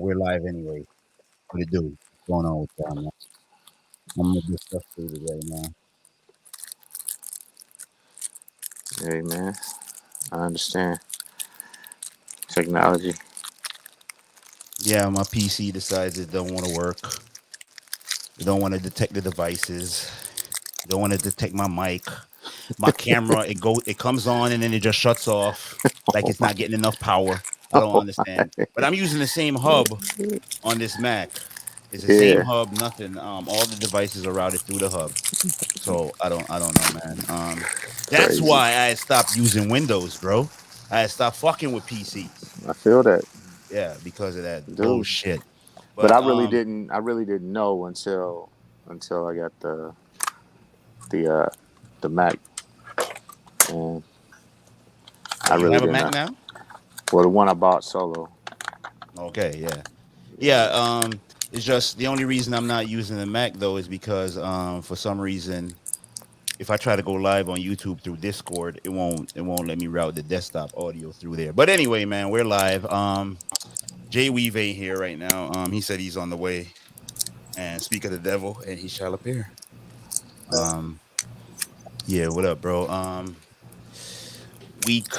we're live anyway. What it do? What's going on with y'all, man? I'm a bit frustrated right now. Hey man, I understand technology. Yeah, my PC decides it don't want to work. It don't want to detect the devices. It don't want to detect my mic, my camera. It comes on and then it just shuts off like Oh it's my, not getting enough power. I don't oh understand. my. But I'm using the same hub on this Mac. It's the same Yeah, hub. Nothing. All the devices are routed through the hub. So I don't know, man. That's crazy. why I stopped using Windows, bro. I stopped fucking with PCs. I feel that, Yeah, because of that dude. bullshit. But But I really didn't know until I got the the Mac, and oh, I you really have a didn't Mac know. now? Well, the one I bought solo. Okay, yeah. Yeah, Yeah. it's just the only reason I'm not using the Mac though is because for some reason if I try to go live on YouTube through Discord, it won't let me route the desktop audio through there. But anyway, man, we're live. Jay Weave ain't here right now. He said he's on the way. And speak of the devil, and he shall appear. Um, yeah, what up, bro? Week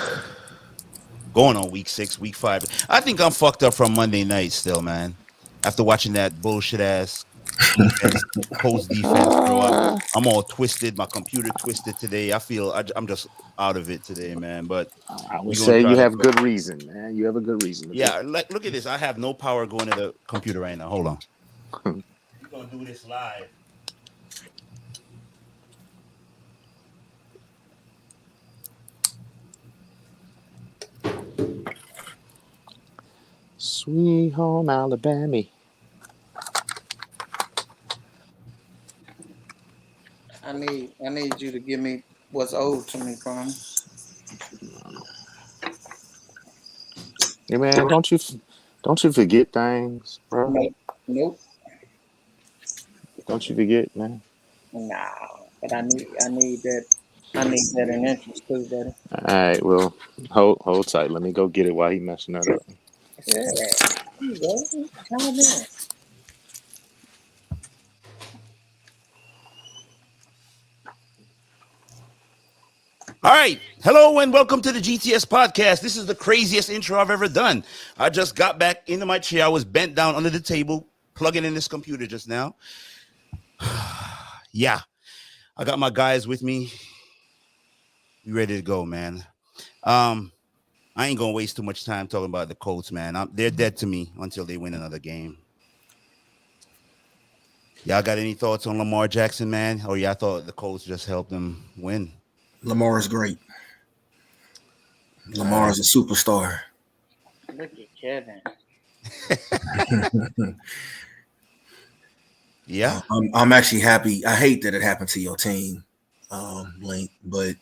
going on week 6, week 5. I think I'm fucked up from Monday night still, man. After watching that bullshit ass defense, Colts defense, bro. I'm all twisted. My computer twisted today. I'm just out of it today, man. But I would we're gonna say try you to have talk. good reason, man. You have a good reason to be. Yeah, like look at this. I have no power going to the computer right now. Hold on. We're gonna do this live. Sweet home Alabama. I need you to give me what's owed to me, from. Hey man, don't you forget things, bro? Nope. Nope. Don't you forget, man. Nah. But I need that in interest too, buddy. All right, well, hold tight. Let me go get it while he messing that up. Yeah. There you go. Calm down. All right. Hello and welcome to the GTS podcast. This is the craziest intro I've ever done. I just got back into my chair. I was bent down under the table, plugging in this computer just now. Yeah. I got my guys with me. We ready to go, man. I ain't gonna waste too much time talking about the Colts, man. They're dead to me until they win another game. Y'all got any thoughts on Lamar Jackson, man? Or y'all thought the Colts just helped them win? Lamar is great. All Lamar right. is a superstar. Look at Kevin. Yeah. I'm actually happy. I hate that it happened to your team, Link, but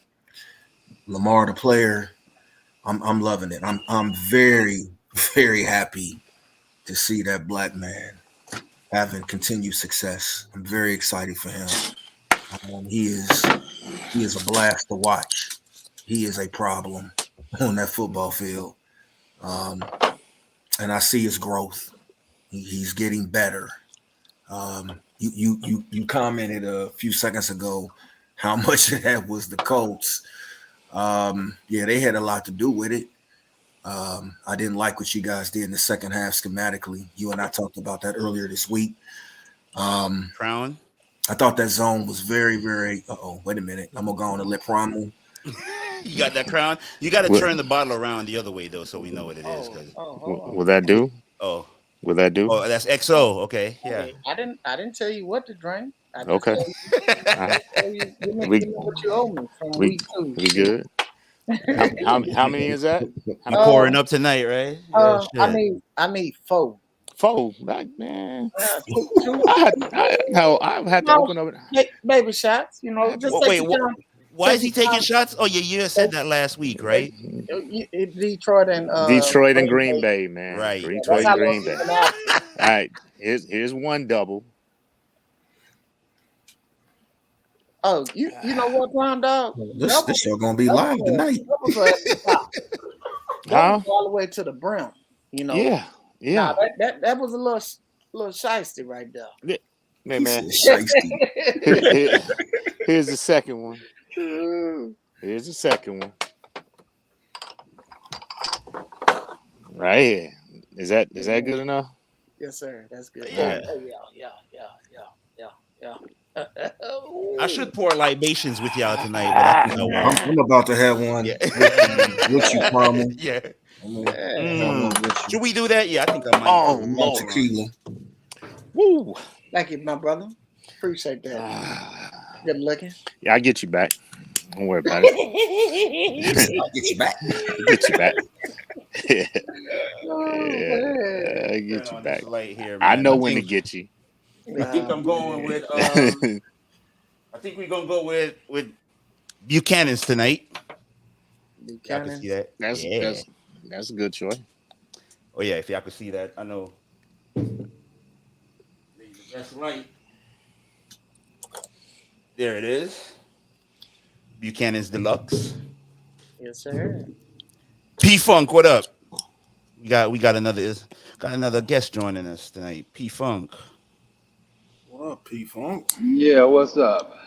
Lamar the player, I'm loving it. I'm very very happy to see that black man having continued success. I'm very excited for him. He is a blast to watch. He is a problem on that football field, um, and I see his growth. He's getting better. You commented a few seconds ago how much of that was the Colts. Yeah, they had a lot to do with it. I didn't like what you guys did in the second half schematically. You and I talked about that earlier this week. Crown. I thought that zone was very, very. Wait a minute. I'm gonna go on and let Promo. You got that crown? You got to What turn the bottle around the other way, though, so we know what it is. Oh, Cause oh, hold will on. that do? oh, Will that do? oh, that's XO. Okay, yeah. Hey, I didn't tell you what to drink. I just Okay. told you. All right. Tell you We give me what you owe me from we week 2. we good. How many is that? How You many? pouring up tonight, right? Yeah, I shit. need 4. Four. Like, man. Two, I had to no, open up. baby shots. I had to. Just take Wait, your time. why is Take he your taking time. shots? Oh, yeah, you said Take, that last week, take, right? Detroit and Detroit and Green Green Bay. Bay, man. Right, Yeah, that's Detroit right. and how long Green you've Bay. been out. All right. Here's one double. Oh, you know what, Brown Dog? This show gonna be Doubles live tonight. doubles are at the top. Doubles Huh? are all the way to the brim. You know, Yeah. Yeah. that was a little shiesty right there. Yeah. Hey, He man. said shiesty. Here's the second one. Here's the second one. Right here. Is that good enough? Yes, sir. That's good. Yeah. Yeah. I should pour libations with y'all tonight, but I think I won't. I'm about to have one Yeah. with you, Palmer. Yeah. I'm gonna have one with you. Should we do that? Yeah, I think I might. Oh, More Lord. tequila. Woo. Thank you, my brother. Appreciate that. Good looking. Yeah, I get you back. Don't worry about it. I'll get you back. Get you back. Yeah, Man. I get you On back. this light here, I man. know when to get you. I think I'm going with. I think we're gonna go with Buchanan's tonight. Y'all can Buchanan. see that. That's Yeah. that's a good choice. Oh yeah, if y'all can see that, I know. That's right. There it is. Buchanan's Deluxe. Yes, sir. P Funk, what up? We got another guest joining us tonight. P Funk. What up, P-Funk? Yeah, what's up?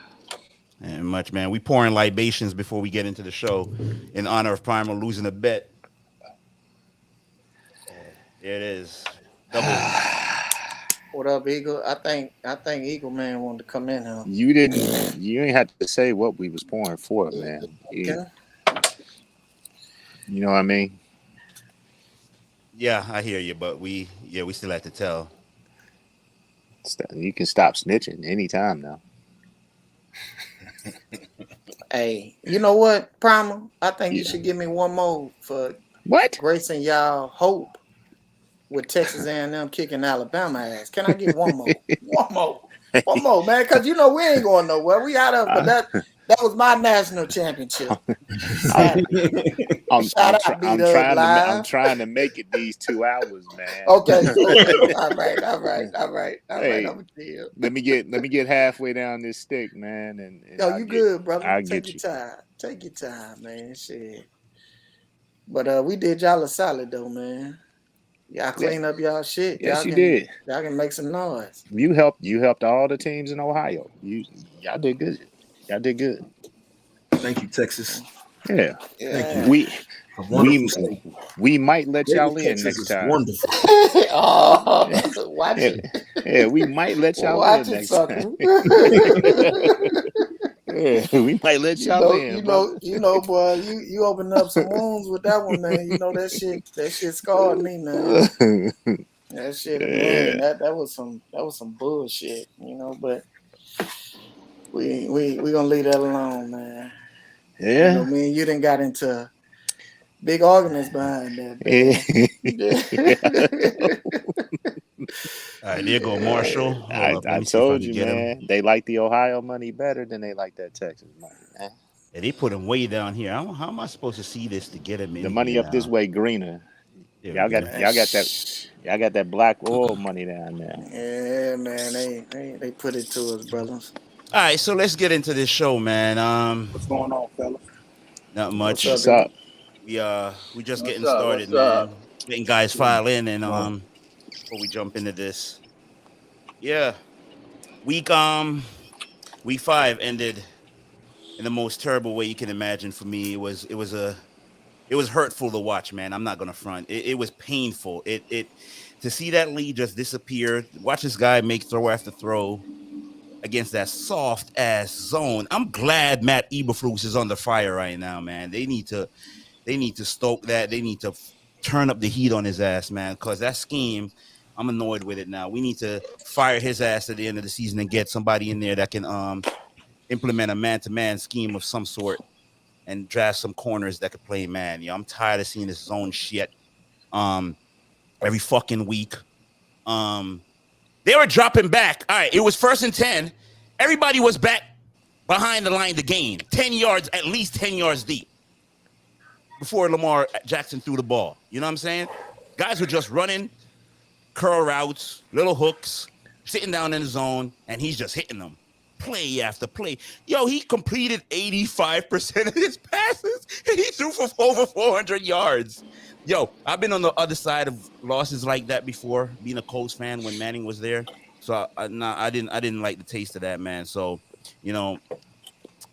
And much, man. We pouring libations before we get into the show in honor of Primal losing a bet. There it is. Double. What up, Eagle? I think Eagle Man wanted to come in here. You ain't have to say what we was pouring for, man. You know what I mean? Yeah, I hear you, but we still have to tell. You can stop snitching anytime now. Hey, you know what, Primer? I think you should give me one more for What? gracing y'all hope with Texas A&M kicking Alabama ass. Can I get one more? One more, man, because you know we ain't going nowhere. We out of, but that was my national championship. I'm Shout out, I'm B-Dub trying to make it these 2 hours, man. Okay. All right. Hey, I'm a deal. let me get halfway down this stick, man. And Yo, you good, brother? I'll Take get your you. time. Take your time, man. Shit. But we did y'all a solid though, man. Y'all clean up y'all shit. Yes, you did. Y'all can make some noise. You helped all the teams in Ohio. Y'all did good. Y'all did good. Thank you, Texas. Yeah. Yeah. We might let y'all in Texas next is time. wonderful. Oh, watch it. Yeah, we might let y'all Watch in it, next sucker. time. Yeah, we might let y'all in. You know, boy, you opened up some wounds with that one, man. You know that shit scarred me, man. That shit, man, that was some bullshit, you know. But we gonna leave that alone, man. Yeah. You know, me and you done got into big arguments behind that, man. All right, there go Marshall. Hold up, let I me see if I told can you, get him. man. They like the Ohio money better than they like that Texas money, man. Yeah, they put him way down here. How am I supposed to see this to get him in The money here up this now? way greener. There Y'all we go. got that black oil money down there. Yeah, man, they put it to us, brothers. All right, so let's get into this show, man. What's going on, fella? Not much. What's up? We just getting What's up? started, What's up? man. Letting guys file in and before we jump into this. Yeah. Week 5 ended in the most terrible way you can imagine for me. It was hurtful to watch, man. I'm not gonna front. It was painful. It to see that lead just disappear. Watch this guy make throw after throw against that soft ass zone. I'm glad Matt Eberflus is under fire right now, man. They need to stoke that. They need to turn up the heat on his ass, man. Because that scheme, I'm annoyed with it now. We need to fire his ass at the end of the season and get somebody in there that can implement a man-to-man scheme of some sort and draft some corners that could play man. You know, I'm tired of seeing this zone shit every fucking week. They were dropping back. All right, it was 1st and 10. Everybody was back behind the line of the game, 10 yards, at least 10 yards deep before Lamar Jackson threw the ball. You know what I'm saying? Guys were just running curl routes, little hooks, sitting down in the zone, and he's just hitting them. Play after play. Yo, he completed 85% of his passes, and he threw for over 400 yards. Yo, I've been on the other side of losses like that before, being a Colts fan when Manning was there. So I didn't like the taste of that, man. So, you know,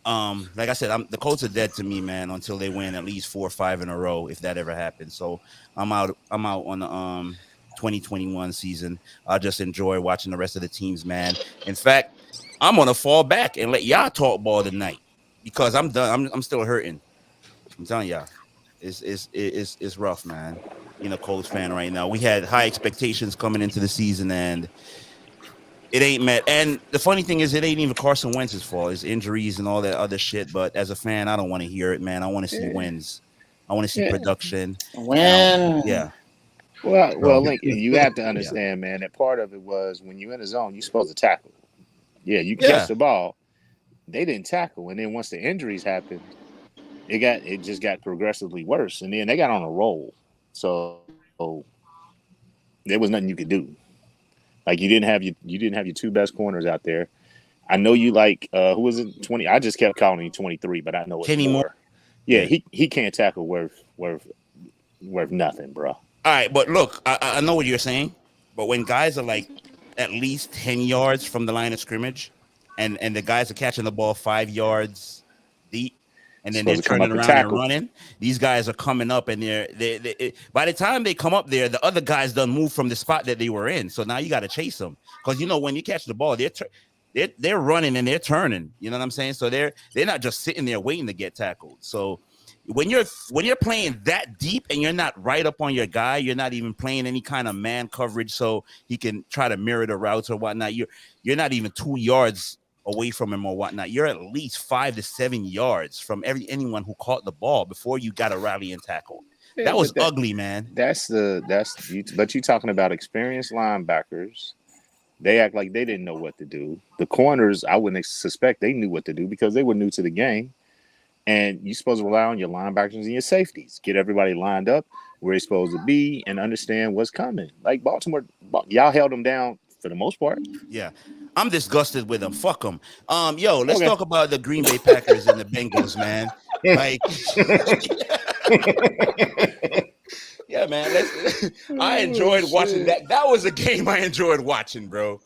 like I said, the Colts are dead to me, man, until they win at least 4 or 5 in a row, if that ever happens. So I'm out on the 2021 season. I'll just enjoy watching the rest of the teams, man. In fact, I'm gonna fall back and let y'all talk ball tonight because I'm done. I'm still hurting. I'm telling y'all, it's rough, man. Being a Colts fan right now, we had high expectations coming into the season, and it ain't met. And the funny thing is, it ain't even Carson Wentz's fault. It's injuries and all that other shit. But as a fan, I don't want to hear it, man. I want to see wins. I want to see Yeah. production. When Yeah, Well, Link, you have to yeah, understand, man, that part of it was when you're in the zone, you're supposed to tackle. Yeah, you can catch yeah. the ball. They didn't tackle, and then once the injuries happened, it just got progressively worse, and then they got on a roll. So there was nothing you could do. Like you didn't have your two best corners out there. I know you like who was it 20? I just kept calling him 23, but I know it's Kenny Moore. more. Yeah, Yeah. he can't tackle worth nothing, bro. All right, but look, I know what you're saying. But when guys are like at least 10 yards from the line of scrimmage, and the guys are catching the ball 5 yards deep, and then they're Supposed to come turning up and around and tackle. running. These guys are coming up, and by the time they come up there, the other guys done move from the spot that they were in. So now you got to chase them because when you catch the ball, they're running and they're turning. You know what I'm saying? So they're not just sitting there waiting to get tackled. So when you're playing that deep and you're not right up on your guy, you're not even playing any kind of man coverage so he can try to mirror the routes or whatnot. You're not even 2 yards away from him or whatnot. You're at least 5 to 7 yards from anyone who caught the ball before you got a rally and tackle. Yeah, That was but ugly, man. that's you. But you talking about experienced linebackers. They act like they didn't know what to do. The corners, I wouldn't suspect they knew what to do because they were new to the game. And you're supposed to rely on your linebackers and your safeties. Get everybody lined up where they're supposed to be and understand what's coming. Like Baltimore, y'all held them down for the most part. Yeah. I'm disgusted with them. Fuck them. Yo, let's Okay. talk about the Green Bay Packers and the Bengals, man. Like, yeah, man. I enjoyed watching that. That was a game I enjoyed watching, bro.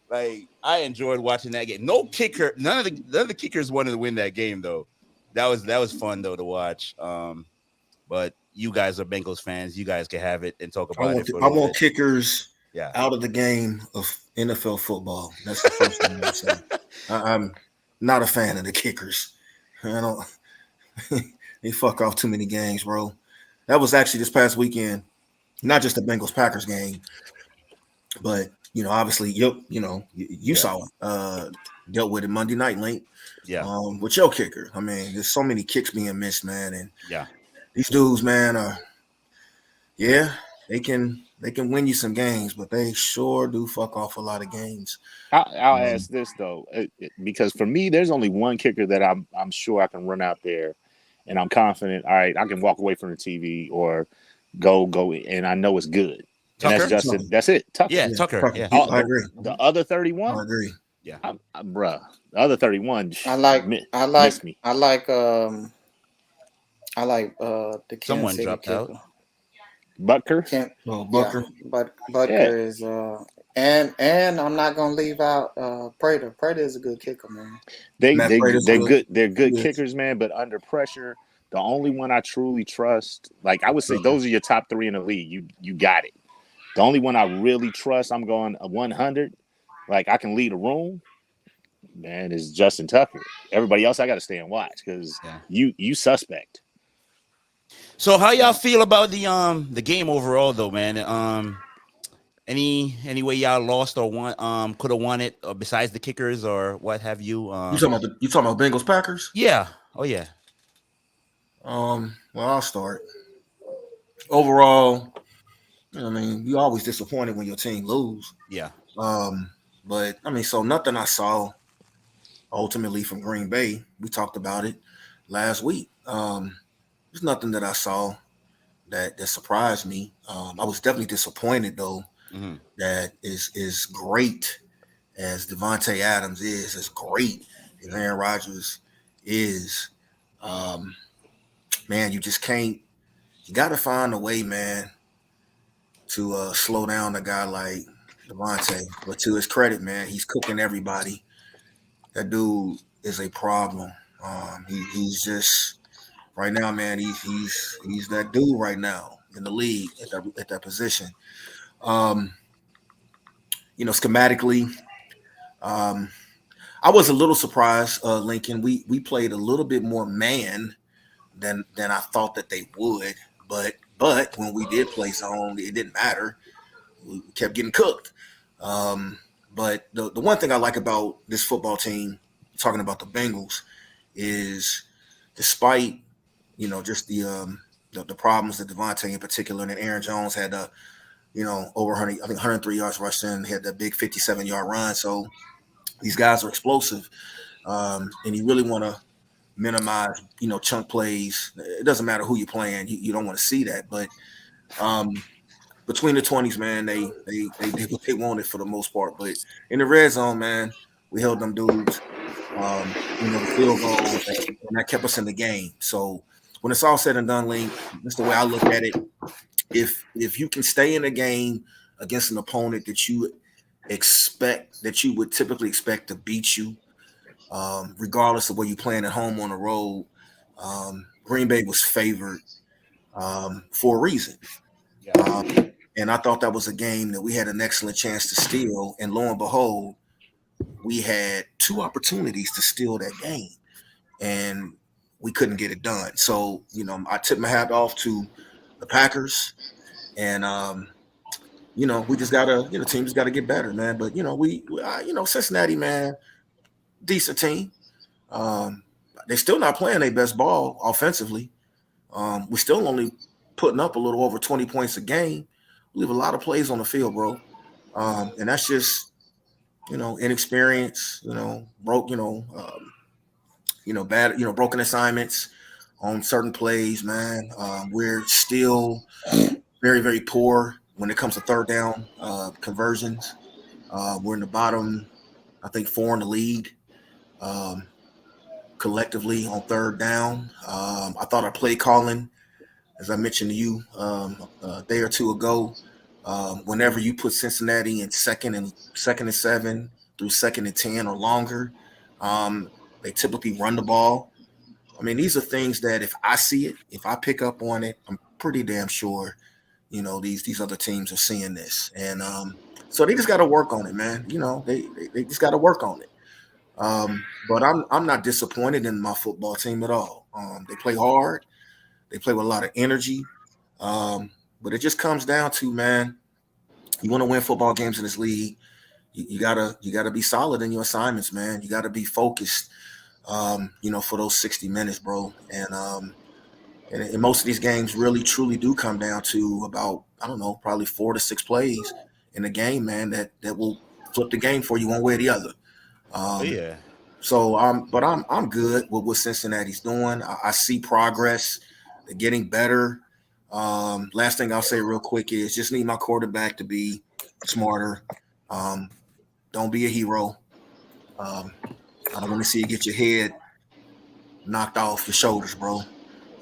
Like, I enjoyed watching that game. No kicker. None of the kickers wanted to win that game, though. That was fun though to watch. But you guys are Bengals fans. You guys can have it and talk about it for a I little want bit. kickers Yeah. out of the game of NFL football. That's the first thing I say. I'm not a fan of the kickers. I don't. They fuck off too many games, bro. That was actually this past weekend. Not just the Bengals Packers game, but obviously you Yeah. saw dealt with it Monday night, Link. Yeah. With your kicker. I mean, there's so many kicks being missed, man, and Yeah. these dudes, man, yeah, they can win you some games, but they sure do fuck off a lot of games. I'll ask this though, because for me, there's only one kicker that I'm sure I can run out there, and I'm confident. All right, I can walk away from the TV or go, and I know it's good. And that's Tucker? Justin. That's it. Tucker. Yeah, Tucker. Yeah. I agree. The other I 31, agree. Yeah. bruh. The other 31 I missed me. like the Kansas Someone City dropped out. kicker. Butker. Can't Well, yeah, Bucker. but Yeah. Butker is and I'm not gonna leave out Prater. Prater is a good kicker, man. They Matt they Prater's they're good. good. They're good Yes. kickers, man. But under pressure, the only one I truly trust, like I would say, those are your top three in the league. You got it. The only one I really trust, I'm going a 100. Like I can lead a room, man, is Justin Tucker. Everybody else, I got to stay and watch because Yeah. you suspect. So how y'all feel about the game overall though, man? Any way y'all lost or won could have won it besides the kickers or what have you? You talking about Bengals Packers? Yeah. Oh yeah. Well, I'll start. Overall, I mean, you always disappointed when your team lose. Yeah. But I mean, so nothing I saw ultimately from Green Bay. We talked about it last week. There's nothing that I saw that surprised me. I was definitely disappointed though. Mm-hmm. That is great as Devontae Adams is, as great as Aaron Rodgers is. Man, you you got to find a way, man, to slow down a guy like Devontae. But to his credit, man, he's cooking everybody. That dude is a problem. He's just right now, man. He's that dude right now in the league at that position. Um, schematically, um, I was a little surprised, Lincoln. We played a little bit more man than I thought that they would. But when we did play zone, it didn't matter. We kept getting cooked. But the one thing I like about this football team, talking about the Bengals, is despite just the problems that Devontae in particular and Aaron Jones had over 100, I think 103 yards rushing, had that big 57-yard run. So these guys are explosive, and you really want to minimize chunk plays. It doesn't matter who you're playing, you don't want to see that. But between the 20s, man, they did what they wanted for the most part. But in the red zone, man, we held them dudes. The field goal, and that kept us in the game. So when it's all said and done, Link, that's the way I look at it. If you can stay in the game against an opponent that you would typically expect to beat you, regardless of where you're playing at home on the road, Green Bay was favored for a reason. And I thought that was a game that we had an excellent chance to steal. And lo and behold, we had 2 opportunities to steal that game, and we couldn't get it done. So, I tip my hat off to the Packers, and we just gotta, team just gotta get better, man. But we Cincinnati, man, decent team. They're still not playing their best ball offensively. We're still only putting up a little over 20 points a game. We leave a lot of plays on the field, bro, and that's just inexperience. Bad, broken assignments on certain plays, man. We're still very, very poor when it comes to third down conversions. We're in the bottom, I think, 4 in the league collectively on third down. I thought our play calling, as I mentioned to you a day or two ago, whenever you put Cincinnati in second and 7 through second and 10 or longer, they typically run the ball. I mean, these are things that if I see it, if I pick up on it, I'm pretty damn sure, these other teams are seeing this. And so they just got to work on it, man. They just got to work on it. But I'm not disappointed in my football team at all. They play hard. They play with a lot of energy. But it just comes down to, man, you want to win football games in this league, you gotta be solid in your assignments, man. You gotta be focused, for those 60 minutes, bro. And most of these games really truly do come down to about, I don't know, probably 4 to 6 plays in the game, man, that will flip the game for you one way or the other. Yeah. So I'm good with what Cincinnati's doing. I see progress. They're getting better. Last thing I'll say real quick is just need my quarterback to be smarter. Don't be a hero. I don't want to see you get your head knocked off your shoulders, bro.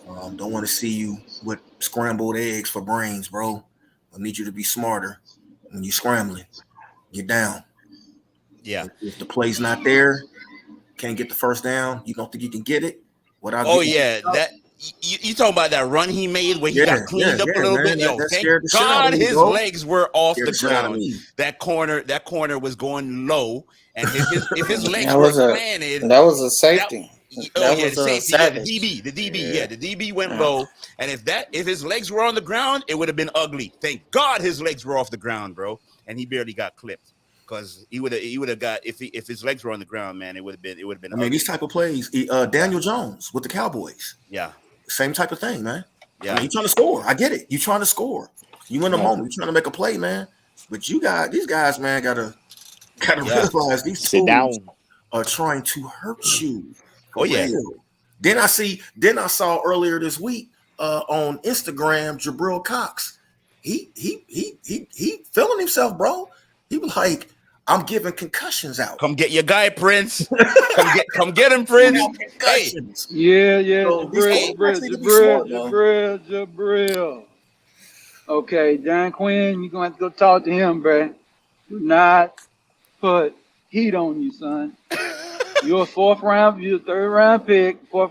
Don't want to see you with scrambled eggs for brains, bro. I need you to be smarter when you're scrambling. You're down. Yeah. If the play's not there, can't get the first down, you don't think you can get it? That you talking about that run he made where he got cleaned up a little bit? Yo, thank God his legs were off the ground. That corner was going low, and if his legs were planted, that was a safety. The safety. The DB went low, and if his legs were on the ground, it would have been ugly. Thank God his legs were off the ground, bro, and he barely got clipped. Because he would have got if his legs were on the ground, man, it would have been. I mean, these type of plays. Daniel Jones with the Cowboys. Yeah. Same type of thing, man. Yeah. I mean, you're trying to score. I get it. You're trying to score. You in the moment. You're trying to make a play, man. But these guys, man, gotta realize these fools are trying to hurt you. Real. Then I saw earlier this week on Instagram, Jabril Cox. He feeling himself, bro. He was like, I'm giving concussions out. Come get your guy, Prince. come get him, Prince. Hey, Concussions. Yeah, So these quarterbacks need to be smart, though. Jabril. Okay, Dan Quinn, you're gonna have to go talk to him, bruh. Do not put heat on you, son. You're a fourth round pick. You're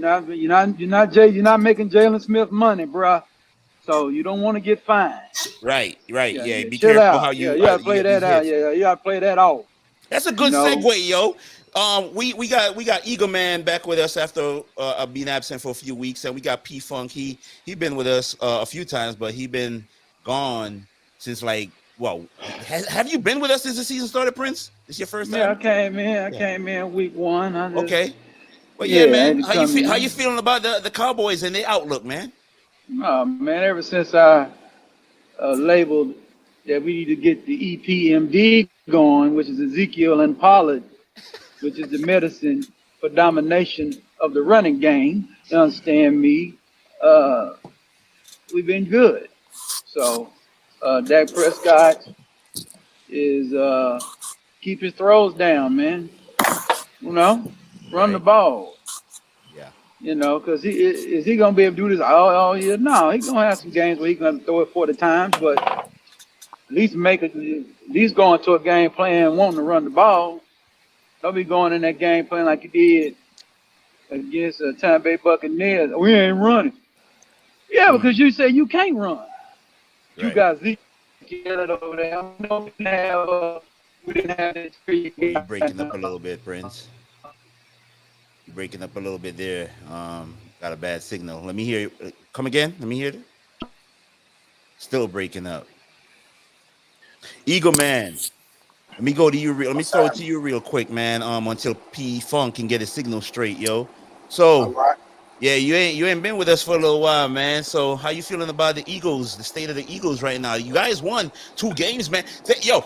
not making Jalen Smith money, bruh. So you don't want to get fined. right. Yeah, be Chill careful out. how You you gotta you play get these that out. hits. Yeah, you gotta play that off. That's a You good know? segue, yo. We got Eagle Man back with us after being absent for a few weeks, and we got P Funk. He been with us a few times, but he been gone since have you been with us since the season started, Prince? This your first Yeah, time? I came in. I Yeah. came in week 1. I just Okay. But yeah, I man, had to come in. how you feeling about the Cowboys and their outlook, man? Oh man, ever since I labeled that we need to get the EPMD going, which is Ezekiel and Pollard, which is the medicine for domination of the running game. You understand me? We've been good. So Dak Prescott is keep his throws down, man. You know, run the Right. ball. Yeah. You know, because is he gonna be able to do this all year? No, he's gonna have some games where he's gonna throw it 40 times, but at least going to a game plan wanting to run the ball. Don't be going in that game playing like you did against the Tampa Bay Buccaneers. We ain't running. Yeah, because you say you can't run. You Right. got Zeke over there. I know we didn't have that Oh, you breaking up a little bit, Prince. You breaking up a little bit there. Got a bad signal. Let me hear you. Come again. Let me hear it. Still breaking up. Eagle Man. Let me go to you. Let me throw it to you real quick, man. Until P Funk can get his signal straight, yo. So, All right. yeah, you ain't been with us for a little while, man. So, how you feeling about the Eagles? The state of the Eagles right now? You guys won 2 games, man. Yo,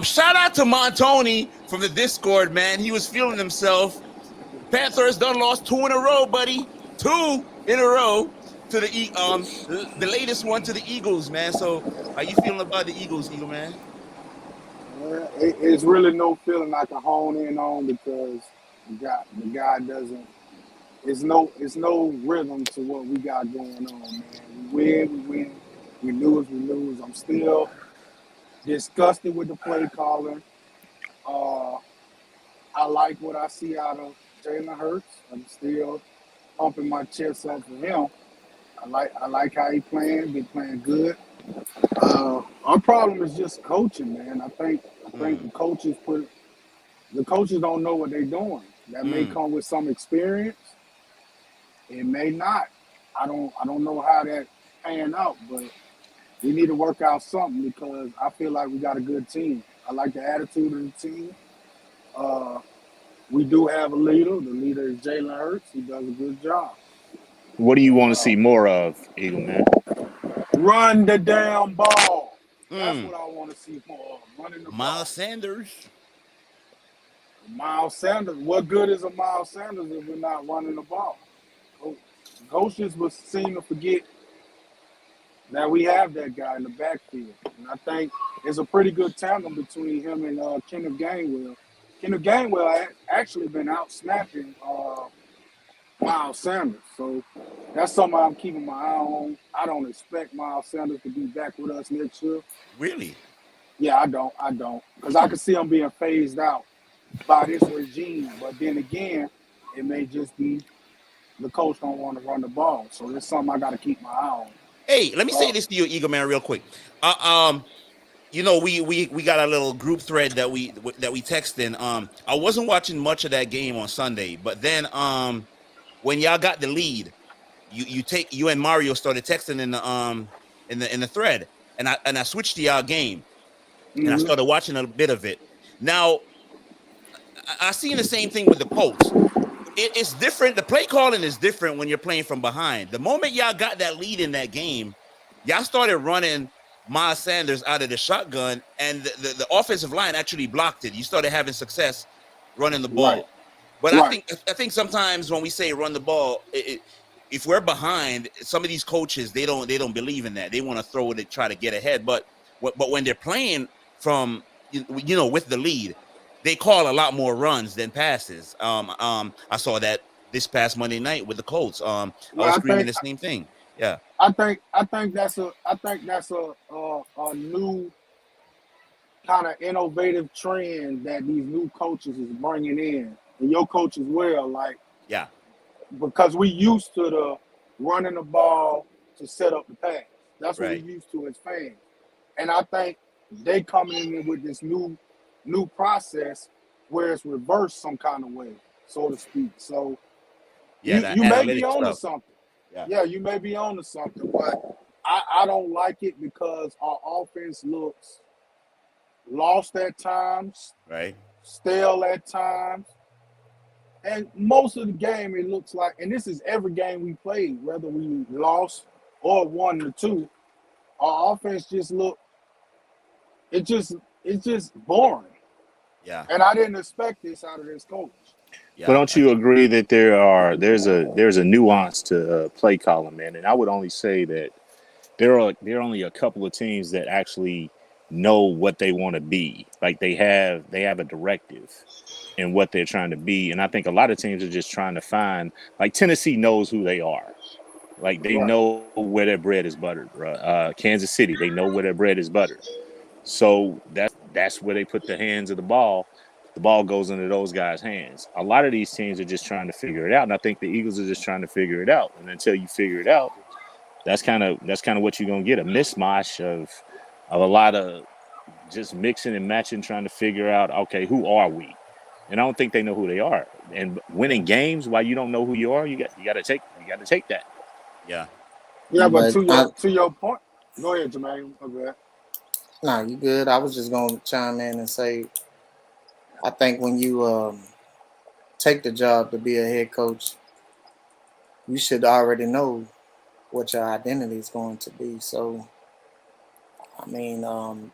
shout out to Montoni from the Discord, man. He was feeling himself. Panthers done lost 2 in a row, buddy. 2 in a row to the latest one to the Eagles, man. So, how you feeling about the Eagles, Eagle man? It's really no feeling I can hone in on because the guy doesn't. It's no rhythm to what we got going on, man. We win. We lose. I'm still disgusted with the play calling. I like what I see out of Jalen Hurts. I'm still pumping my chest up for him. I like how he playing. Been playing good. Our problem is just coaching, man. I think the coaches don't know what they're doing. That may come with some experience. It may not. I don't know how that pan out, but we need to work out something because I feel like we got a good team. I like the attitude of the team. We do have a leader. The leader is Jalen Hurts. He does a good job. What do you want to see more of, Eagle Man? Run the damn ball. That's what I want to see more of. Running the ball. Miles Sanders. Miles Sanders. What good is a Miles Sanders if we're not running the ball? Coaches will seem to forget that we have that guy in the backfield. And I think it's a pretty good tandem between him and Kenneth Gainwell. Kenneth Gainwell actually been out snapping Miles Sanders. So that's something I'm keeping my eye on. I don't expect Miles Sanders to be back with us next year. Really? Yeah, I don't. Because I can see him being phased out by this regime. But then again, it may just be the coach don't want to run the ball. So it's something I got to keep my eye on. Hey, let me say this to you, Eagle Man, real quick. You know, we got a little group thread that we text in. I wasn't watching much of that game on Sunday, but then when y'all got the lead, you and Mario started texting in the thread, and I switched to y'all game, and I started watching a bit of it. Now I seen the same thing with the Colts. It's different. The play calling is different when you're playing from behind. The moment y'all got that lead in that game, y'all started running Miles Sanders out of the shotgun, and the offensive line actually blocked it. You started having success running the ball. Right. But Right. I think sometimes when we say run the ball, if we're behind, some of these coaches they don't believe in that. They want to throw it and try to get ahead. But when they're playing from with the lead, they call a lot more runs than passes. I saw that this past Monday night with the Colts. I Well, was screaming the same thing. Yeah, I think that's a new kind of innovative trend that these new coaches is bringing in, and your coach as well. Like, yeah, because we used to the running the ball to set up the pass. That's what we right. used to as fans. And I think they coming in with this new process where it's reversed some kind of way, so to speak. So Yeah, you that may be analytic on to stuff. something. Yeah, Yeah, you may be on to something, but I don't like it because our offense looks lost at times, right. stale at times. And most of the game, it looks like, and this is every game we played, whether we lost or won the two, our offense just look, it just, it's just boring. Yeah, And I didn't expect this out of this coach. But yeah, don't you agree that there's a nuance to play calling, man? And I would only say that there are only a couple of teams that actually know what they want to be. Like they have a directive in what they're trying to be. And I think a lot of teams are just trying to find, like Tennessee knows who they are. Like they Right. know where their bread is buttered, bro. Kansas City, they know where their bread is buttered. So that's where they put the hands of the ball. The ball goes into those guys' hands. A lot of these teams are just trying to figure it out, and I think the Eagles are just trying to figure it out. And until you figure it out, that's kind of what you're gonna get, a mismatch of a lot of just mixing and matching, trying to figure out, okay, who are we? And I don't think they know who they are. And winning games while you don't know who you are, you got to take that. yeah. Yeah, but But to your point, go ahead, Jermaine. Okay. nah, you good. I was just gonna chime in and say, I think when you take the job to be a head coach, you should already know what your identity is going to be. So, I mean,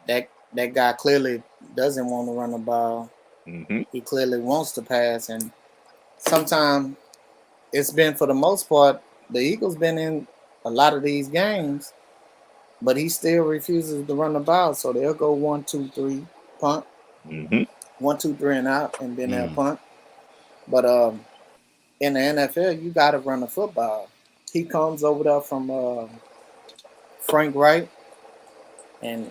that guy clearly doesn't want to run the ball. Hmm. He clearly wants to pass, and sometimes it's been, for the most part, the Eagles been in a lot of these games, but he still refuses to run the ball. So they'll go 1, 2, 3, punt, Hmm. 1, 2, 3 and out, and then they'll Mm. punt. But in the NFL, you got to run the football. He comes over there from Frank Wright, and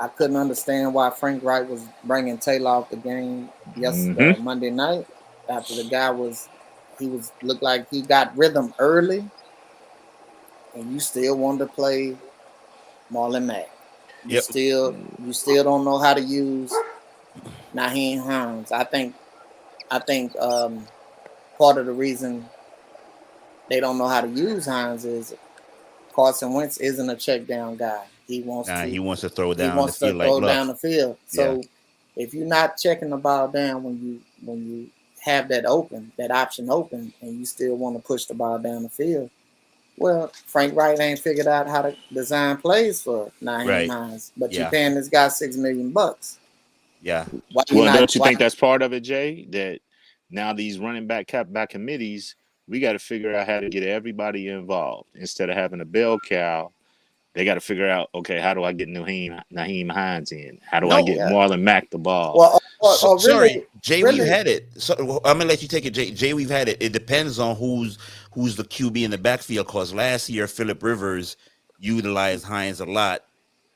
I couldn't understand why Frank Wright was bringing Taylor off the game Hmm. Monday night after the guy was looked like he got rhythm early, and you still wanted to play Marlon Mack. You Yep. still you still don't know how to use Naheem Hines. I think part of the reason they don't know how to use Hines is Carson Wentz isn't a check down guy. Nah, he wants to throw He down the wants to field like throw Luck. down the field. Yeah, So if you're not checking the ball down when you have that option open, and you still want to push the ball down the field, well, Frank Wright ain't figured out how to design plays for Naheem right. Hines, but you Yeah, paying this guy $6 million. yeah, Why you Well, not? don't you think that's part of it, Jay? That now these running back committees, we got to figure out how to get everybody involved instead of having a bell cow. They got to figure out, okay, how do I get Naheem Hines in? How do I no. get Yeah. Marlon Mack the ball? Well, So, sorry, really, Jay. We've really, had it. So well, I'm gonna let you take it, Jay. Jay, we've had it. It depends on who's the QB in the backfield. Cause last year Philip Rivers utilized Hines a lot,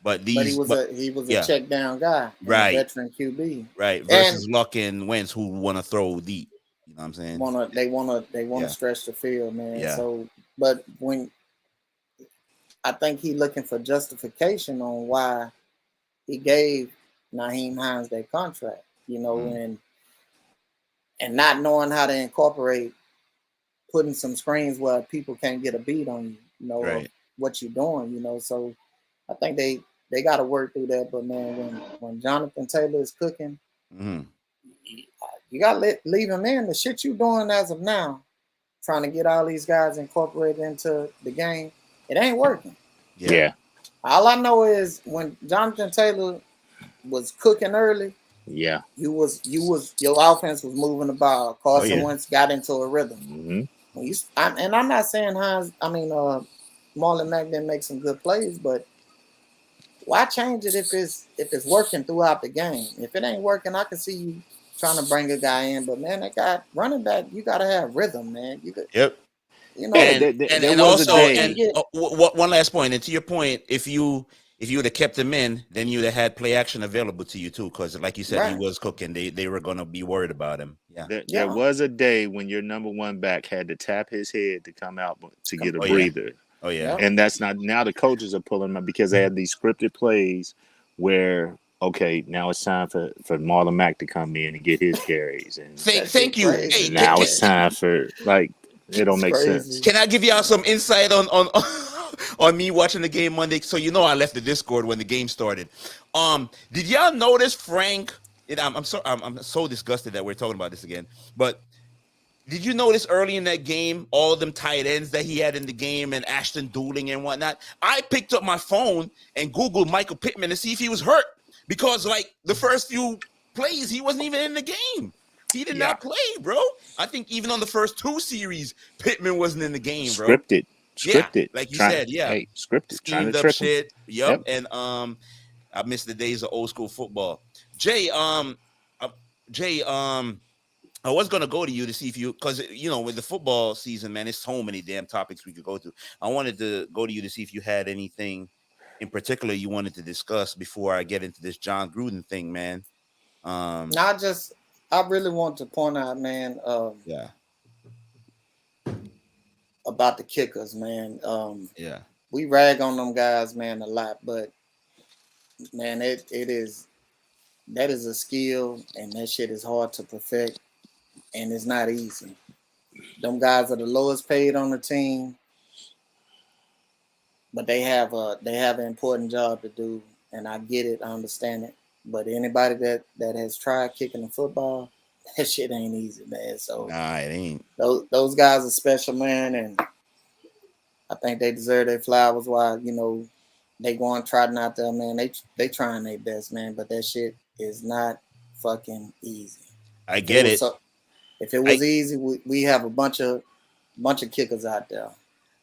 but but he was a yeah, check down guy and a right, veteran QB, right. and Versus Luck and Wentz, who want to throw deep. You know what I'm saying? they wanna Yeah, stretch the field, man. yeah. So, but when I think he looking for justification on why he gave Naheem Hines that contract, Mm, and not knowing how to incorporate putting some screens where people can't get a beat on you, of right. what you're doing, So I think they got to work through that. But man, when Jonathan Taylor is cooking, Mm, you got to leave him in. The shit you doing as of now, trying to get all these guys incorporated into the game, it ain't working. yeah. Yeah, All I know is when Jonathan Taylor was cooking early, yeah. your offense was moving the ball. Oh Carson yeah. Wentz got into a rhythm. Hmm. And I'm not saying Marlon Mack didn't make some good plays, but why change it if it's working throughout the game? If it ain't working, I can see you trying to bring a guy in, but man, that guy running back, you gotta have rhythm, man. You could, Yep. you know, Yeah, And there and was a also you and day. get one last point. And to your point, if you would have kept him in, then you'd have had play action available to you too. Because like you said, he right, was cooking. They were gonna be worried about him. Yeah. There yeah, was a day when your number one back had to tap his head to come out to come, get a Oh yeah. breather. Oh yeah. yeah, And that's not now the coaches are pulling them because they had these scripted plays where okay, now it's time for Marlon Mack to come in and get his carries and that Thank shit you. crazy, Hey, now man. it's time for like it don't It's make sense. crazy. can I give y'all some insight on on me watching the game Monday? So you know I left the Discord when the game started. Did y'all notice Frank? I'm so disgusted that we're talking about this again. But did you notice early in that game all of them tight ends that he had in the game and Ashton Dooling and whatnot? I picked up my phone and Googled Michael Pittman to see if he was hurt because like the first few plays he wasn't even in the game. He did Yeah. not play, bro. I think even on the first two series, Pittman wasn't in the game, bro. Scripted. Yeah, Scripted. like you Trying said, yeah, hey, scripted, trying to schemed up trick him. shit. Yep, Yep. and I miss the days of old school football. Jay, uh, Jay, I was gonna go to you to see if you, because you know, with the football season, man, there's so many damn topics we could go to. I wanted to go to you to see if you had anything in particular you wanted to discuss before I get into this Jon Gruden thing, man. Now, I really want to point out, man, Yeah, about the kickers, man. yeah, We rag on them guys, man, a lot, but man, it is that is a skill, and that shit is hard to perfect, and it's not easy. Them guys are the lowest paid on the team, but they have an important job to do, and I get it, I understand it. But anybody that has tried kicking the football, that shit ain't easy, man. So nah, it ain't. those guys are special, man, and I think they deserve their flowers. While they going trotting out there, man. They trying their best, man. But that shit is not fucking easy. I If it get was it. so, if it I was easy, we have a bunch of kickers out there.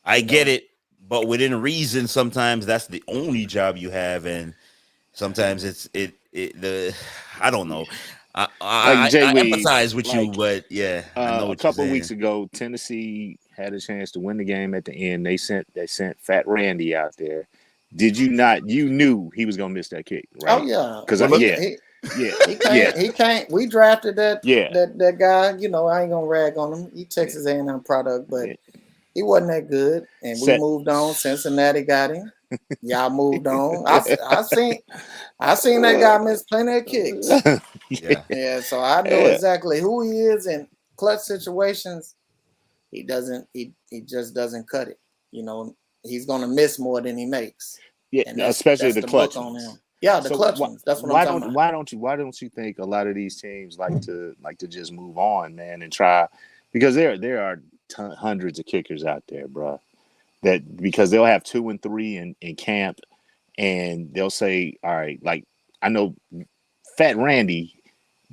I You get know, it, but within reason, sometimes that's the only job you have, and sometimes it the I don't know. Like Jay I Weed, empathize with you, like but yeah, I know a what you're couple weeks saying. ago, Tennessee had a chance to win the game at the end. They sent Fat Randy out there. Did you not? You knew he was gonna miss that kick, oh right? yeah, Because Well, look, yeah, he yeah, can't. He can't. We drafted yeah, that guy. I ain't gonna rag on him. He Texas A&M product, but yeah. he wasn't that good, and we Set, moved on. Cincinnati got him. Y'all moved on. I seen that guy miss plenty of kicks. yeah, Yeah, so I know yeah. exactly who he is in clutch situations. He doesn't. He just doesn't cut it. He's gonna miss more than he makes, Yeah, and especially that's the the book clutch on ones. him. Yeah, the So clutch ones. That's what I'm talking about. why don't you think a lot of these teams like to just move on, man, and try because there are hundreds of kickers out there, bro. That because they'll have 2 and 3 in camp, and they'll say, all right, like I know Fat Randy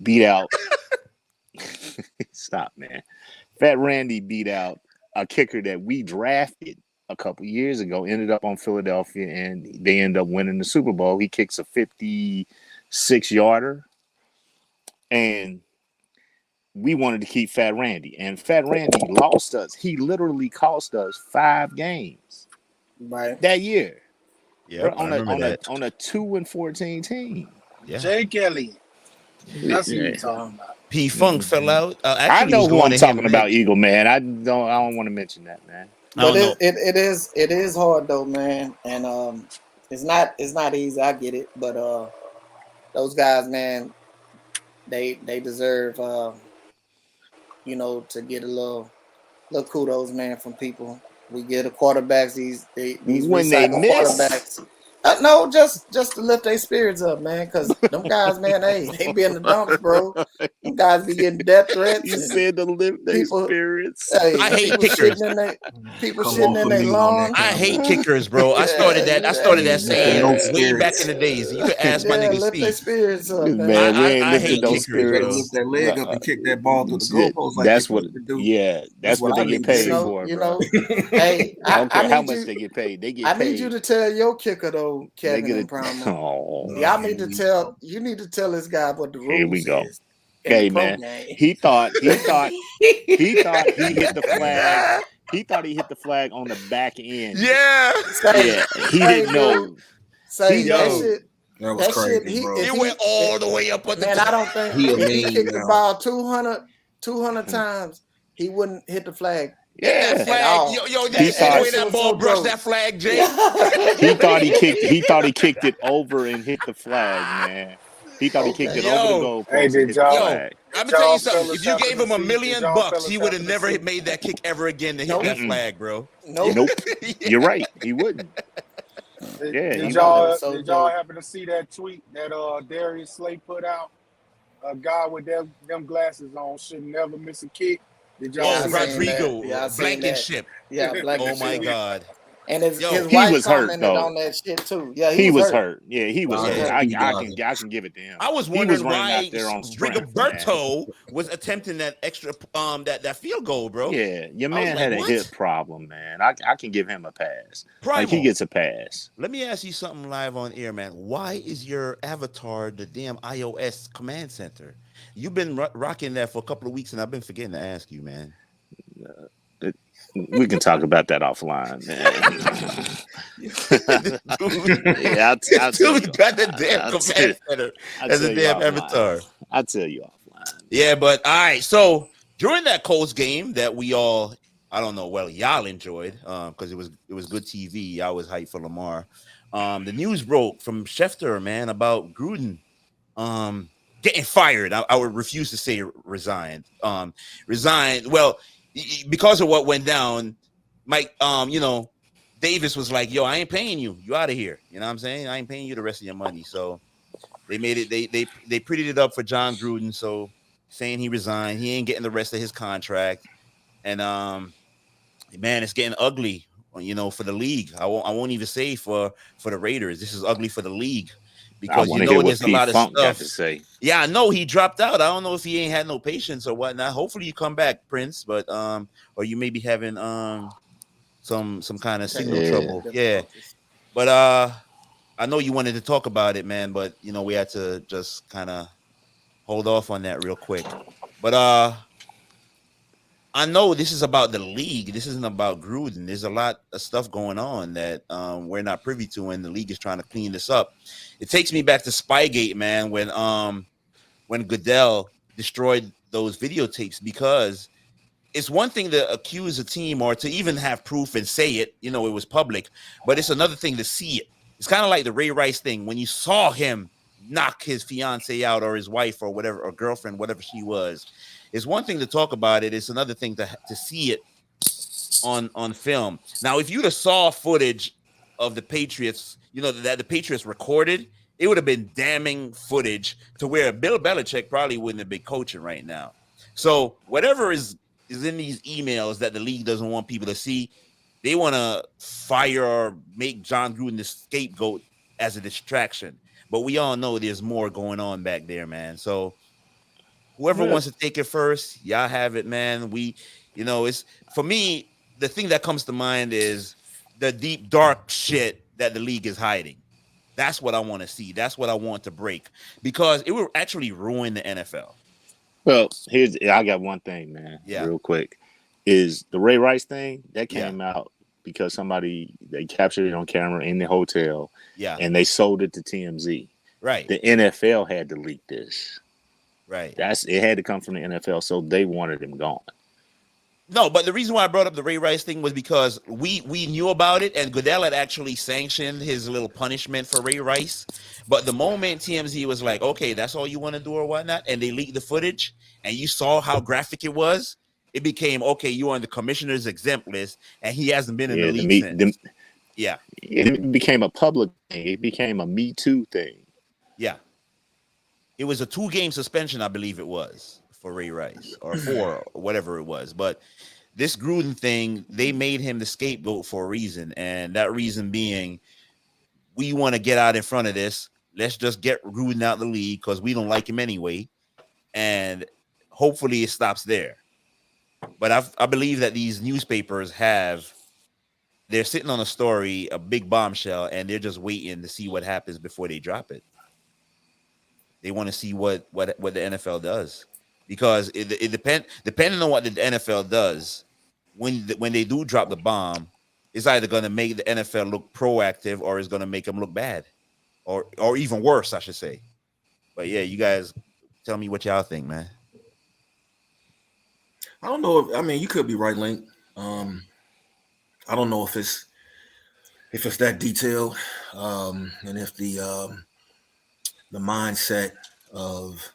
beat out. Stop, man. Fat Randy beat out a kicker that we drafted a couple years ago, ended up on Philadelphia, and they end up winning the Super Bowl. He kicks a 56-yarder, and we wanted to keep Fat Randy. And Fat Randy lost us. He literally cost us 5 games Right. that year. Bro, yep. I remember that. on a 2-14 team. Yeah, Jake Elliott. That's who you Yeah. talking about. P Funk fell out. I Actually, he know was who going I'm to him talking about, next. Eagle Man. I don't want to mention that, man. I But don't know. it is hard though, man, and it's not easy. I get it, but those guys, man, they deserve to get a little kudos, man, from people. We get the quarterbacks these When they recycled miss, quarterbacks. No, just to lift their spirits up, man, because them guys, man, they be in the dumps, bro. Them guys be getting death threats you and said to lift their people. spirits. I Hey, hate kickers. people Come shitting off in of their mute on that lawn. I hate comment. kickers, bro. Yeah, I started that With the low saying way back in spirits. the days. You could ask my yeah, nigga lift their Steve. spirits up, Man, man. we ain't I lifted hate those kickers, You better bro. spirits. lift that leg up and kick that ball through the Shit, goalpost like you're supposed to do. That's that's what what I they get need to You paid see. know, for, bro. Hey, I don't I care how need much you. they get paid. They I get need you paid. to tell your kicker though, know Kevin and Primer. Oh, Y'all need to tell. You need to tell this guy what the here we rules go. is in Hey the pro man, game. he thought he hit the flag. He thought he hit the flag on the back end. Yeah. Say, Yeah, he say, didn't dude. know. Say He that Yo. know. shit. That was That shit. crazy, bro. It went all the way up on the Man, top. I don't think He a if he mean kicked the now. ball 200 times, he wouldn't hit the flag. Hit that Yeah, flag. all. Yo, did He you see the thought- way that ball brushed that flag, Jay? he thought he kicked it over and hit the flag, man. He thought he kicked it over the Yo. goalpost Hey, and did hit the y'all? flag. I'm Did gonna tell y'all you something. fellas If you happen gave to him $1 see- did million y'all bucks, fellas he would have happen to never see- made that kick ever again to hit Nope. that Mm-mm. flag, bro. Nope. Nope. You're right. He wouldn't. Did, Yeah, did he y'all was so did y'all dope. happen to see that tweet that Darius Slay put out? A guy with them glasses on should never miss a kick. Did y'all Yeah, I Oh, see that seen tweet? that. Rodrigo, Yeah, I seen that. Blankenship. Yeah, black Oh and my shit. God. And his Yo, He wife was hurt commented though. on that shit too. Yeah, He was hurt. hurt. Yeah, he was Nah, hurt. yeah. I can give it to him. I was He was wondering running out why there on strength, man. Rigoberto was attempting that extra that field goal, bro. Yeah, your I was man like, had a what? hip problem, man. I can give him a pass. Like he Primal. gets a pass. Let me ask you something live on air, man. Why is your avatar the damn iOS command center? You've been rocking that for a couple of weeks, and I've been forgetting to ask you, man. We can talk about that offline, man. Yeah, I'll tell you. Dude got the damn I'll command center I'll as tell a you damn offline. avatar. I'll tell you offline. Yeah, but all right. So during that Colts game that we all, I don't know, well, y'all enjoyed, because it was good TV. I was hyped for Lamar. The news broke from Schefter, man, about Gruden getting fired. I would refuse to say resigned. Resigned. Well, because of what went down, Mike, Davis was like, yo, I ain't paying you. You out of here. You know what I'm saying? I ain't paying you the rest of your money. So they made it, they prettied it up for Jon Gruden. So saying he resigned, he ain't getting the rest of his contract. And man, it's getting ugly, for the league. I won't even say for the Raiders. This is ugly for the league. I Because want to hear what there's a Pete lot of Funk got stuff. to say. Yeah, I know he dropped out. I don't know if he ain't had no patience or whatnot. Hopefully you come back, Prince, but or you may be having some kind of signal trouble. Yeah. But I know you wanted to talk about it, man, but we had to just kind of hold off on that real quick. But I know this is about the league. This isn't about Gruden. There's a lot of stuff going on that we're not privy to, and the league is trying to clean this up. It takes me back to Spygate, man, when Goodell destroyed those videotapes, because it's one thing to accuse a team or to even have proof and say it, it was public, but it's another thing to see it. It's kind of like the Ray Rice thing. When you saw him knock his fiance out or his wife or whatever, or girlfriend, whatever she was, it's one thing to talk about it. It's another thing to see it on film. Now, if you'd have saw footage of the Patriots, that the Patriots recorded, it would have been damning footage to where Bill Belichick probably wouldn't have been coaching right now. So whatever is in these emails that the league doesn't want people to see, they want to fire or make Jon Gruden the scapegoat as a distraction. But we all know there's more going on back there, man. So whoever wants to take it first, y'all have it, man. It's for me, the thing that comes to mind is the deep, dark shit that the league is hiding. That's what I want to see. That's what I want to break, because it will actually ruin the NFL. Well, I got one thing, man, real quick. Is the Ray Rice thing that came out because they captured it on camera in the hotel, and they sold it to TMZ. Right. The NFL had to leak this. Right. It had to come from the NFL, so they wanted him gone. No, but the reason why I brought up the Ray Rice thing was because we knew about it, and Goodell had actually sanctioned his little punishment for Ray Rice. But the moment TMZ was like, okay, that's all you want to do or whatnot, and they leaked the footage, and you saw how graphic it was, it became, okay, you're on the commissioner's exempt list, and he hasn't been in the league since. It became a public thing. It became a Me Too thing. Yeah. It was a 2-game suspension, I believe it was, for Ray Rice, or 4, or whatever it was. But this Gruden thing, they made him the scapegoat for a reason. And that reason being, we want to get out in front of this. Let's just get Gruden out of the league because we don't like him anyway. And hopefully it stops there. But I believe that these newspapers have they're sitting on a story, a big bombshell, and they're just waiting to see what happens before they drop it. They want to see what the NFL does, because it depending on what the NFL does when they do drop the bomb, it's either going to make the NFL look proactive or it's going to make them look bad, or even worse, I should say. But yeah, you guys tell me what y'all think, man. I don't know. I mean, you could be right, Link. I don't know if it's that detailed, and if the mindset of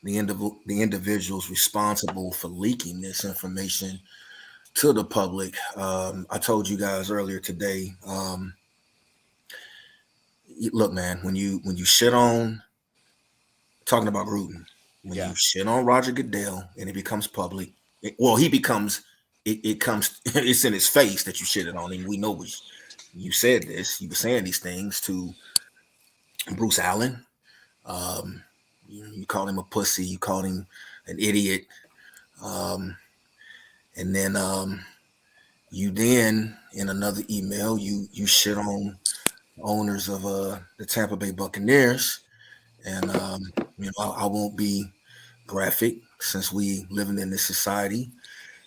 the individuals responsible for leaking this information to the public. I told you guys earlier today. Look, man, when you shit on, talking about Gruden, when you shit on Roger Goodell and it becomes public, it comes, it's in his face that you shitted on him. We know you said this. You were saying these things to Bruce Allen. You called him a pussy. You called him an idiot. And then you then in another email you shit on owners of the Tampa Bay Buccaneers, and I won't be graphic since we living in this society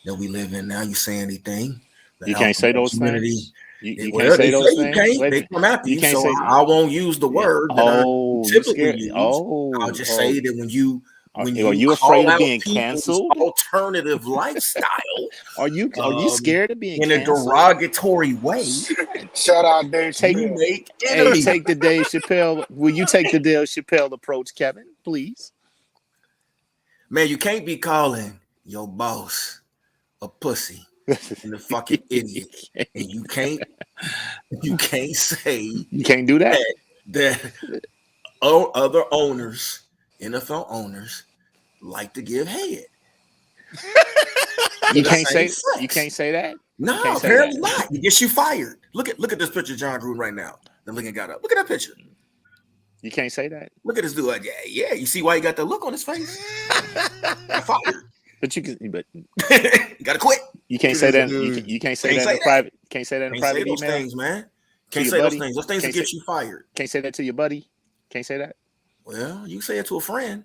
that we live in now. You say anything, you can't say those community, things. You can't say those things. They come after you, can't so say. I won't use the word that I typically use. I'll just say that when you are you afraid of being canceled? Alternative lifestyle. Are you scared of being in canceled? A derogatory way? Shout out Dave Chappelle. Take the Dave Chappelle. Will you take the Dave Chappelle approach, Kevin? Please. Man, you can't be calling your boss a pussy and a fucking idiot, and you can't say you can't do that. That other owners, NFL owners, like to give head. You can't say that. No, apparently not. It gets you fired. Look at this picture of Jon Gruden right now. The Lincoln got up. Look at that picture. You can't say that. Look at this dude. Yeah. You see why he got that look on his face? Got fired. But you gotta quit. You can't say that. You can't say that in private. Can't say that in private email. Those things, man. Can't say those things. Those things that get you fired. Can't say that to your buddy. Can't say that. Well, you say it to a friend.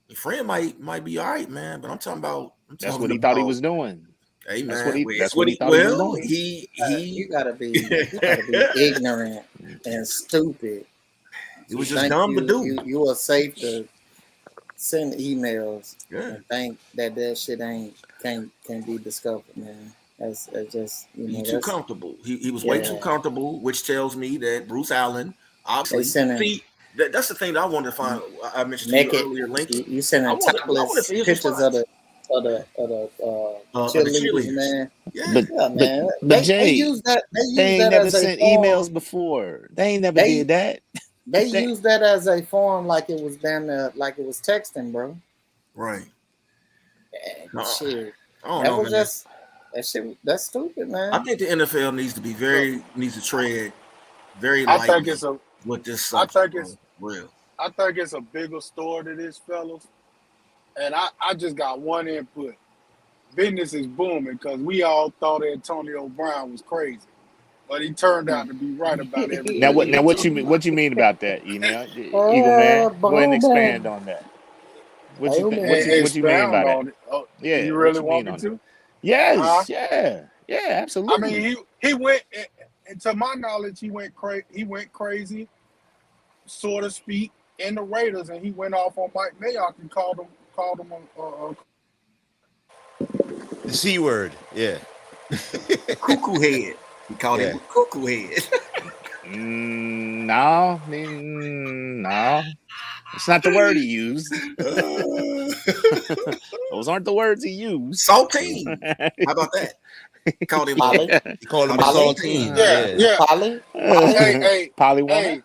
Your friend might be all right, man. But I'm talking about. That's what he thought he was doing. Hey, man. That's what he thought he was doing. You gotta be ignorant and stupid. It was just dumb to do. You are safe to send emails and think that shit can't be discovered, man. That's just he's too comfortable. He was way too comfortable, which tells me that Bruce Allen obviously. That's the thing that I wanted to find. I mentioned to you earlier, Lincoln. You sending topless pictures of the cheerleaders, man. Yeah, man. But Jay, they use that. They ain't never sent emails before. They ain't never did that. They use that as a form, like it was texting, bro. Right. Shit. That was just that shit. That's stupid, man. I think the NFL needs to tread very lightly with this. I think it's real. I think it's a bigger story to this, fellas. And I just got one input. Business is booming because we all thought Antonio Brown was crazy. But he turned out to be right about everything. Now what you mean about that, Eagle Man? Go ahead and expand on that. What you mean by that? Oh, yeah, you really want me to? Yes, yeah, absolutely. I mean, he went, and to my knowledge, he went crazy, so to speak, in the Raiders, and he went off on Mike Mayock and called him the C word, yeah. Cuckoo head. He called him cuckoo head. No. It's not the word he used. Those aren't the words he used. Saltine. How about that? He called him Polly. He called him a saltine. Yeah. Polly. Hey, Polly woman.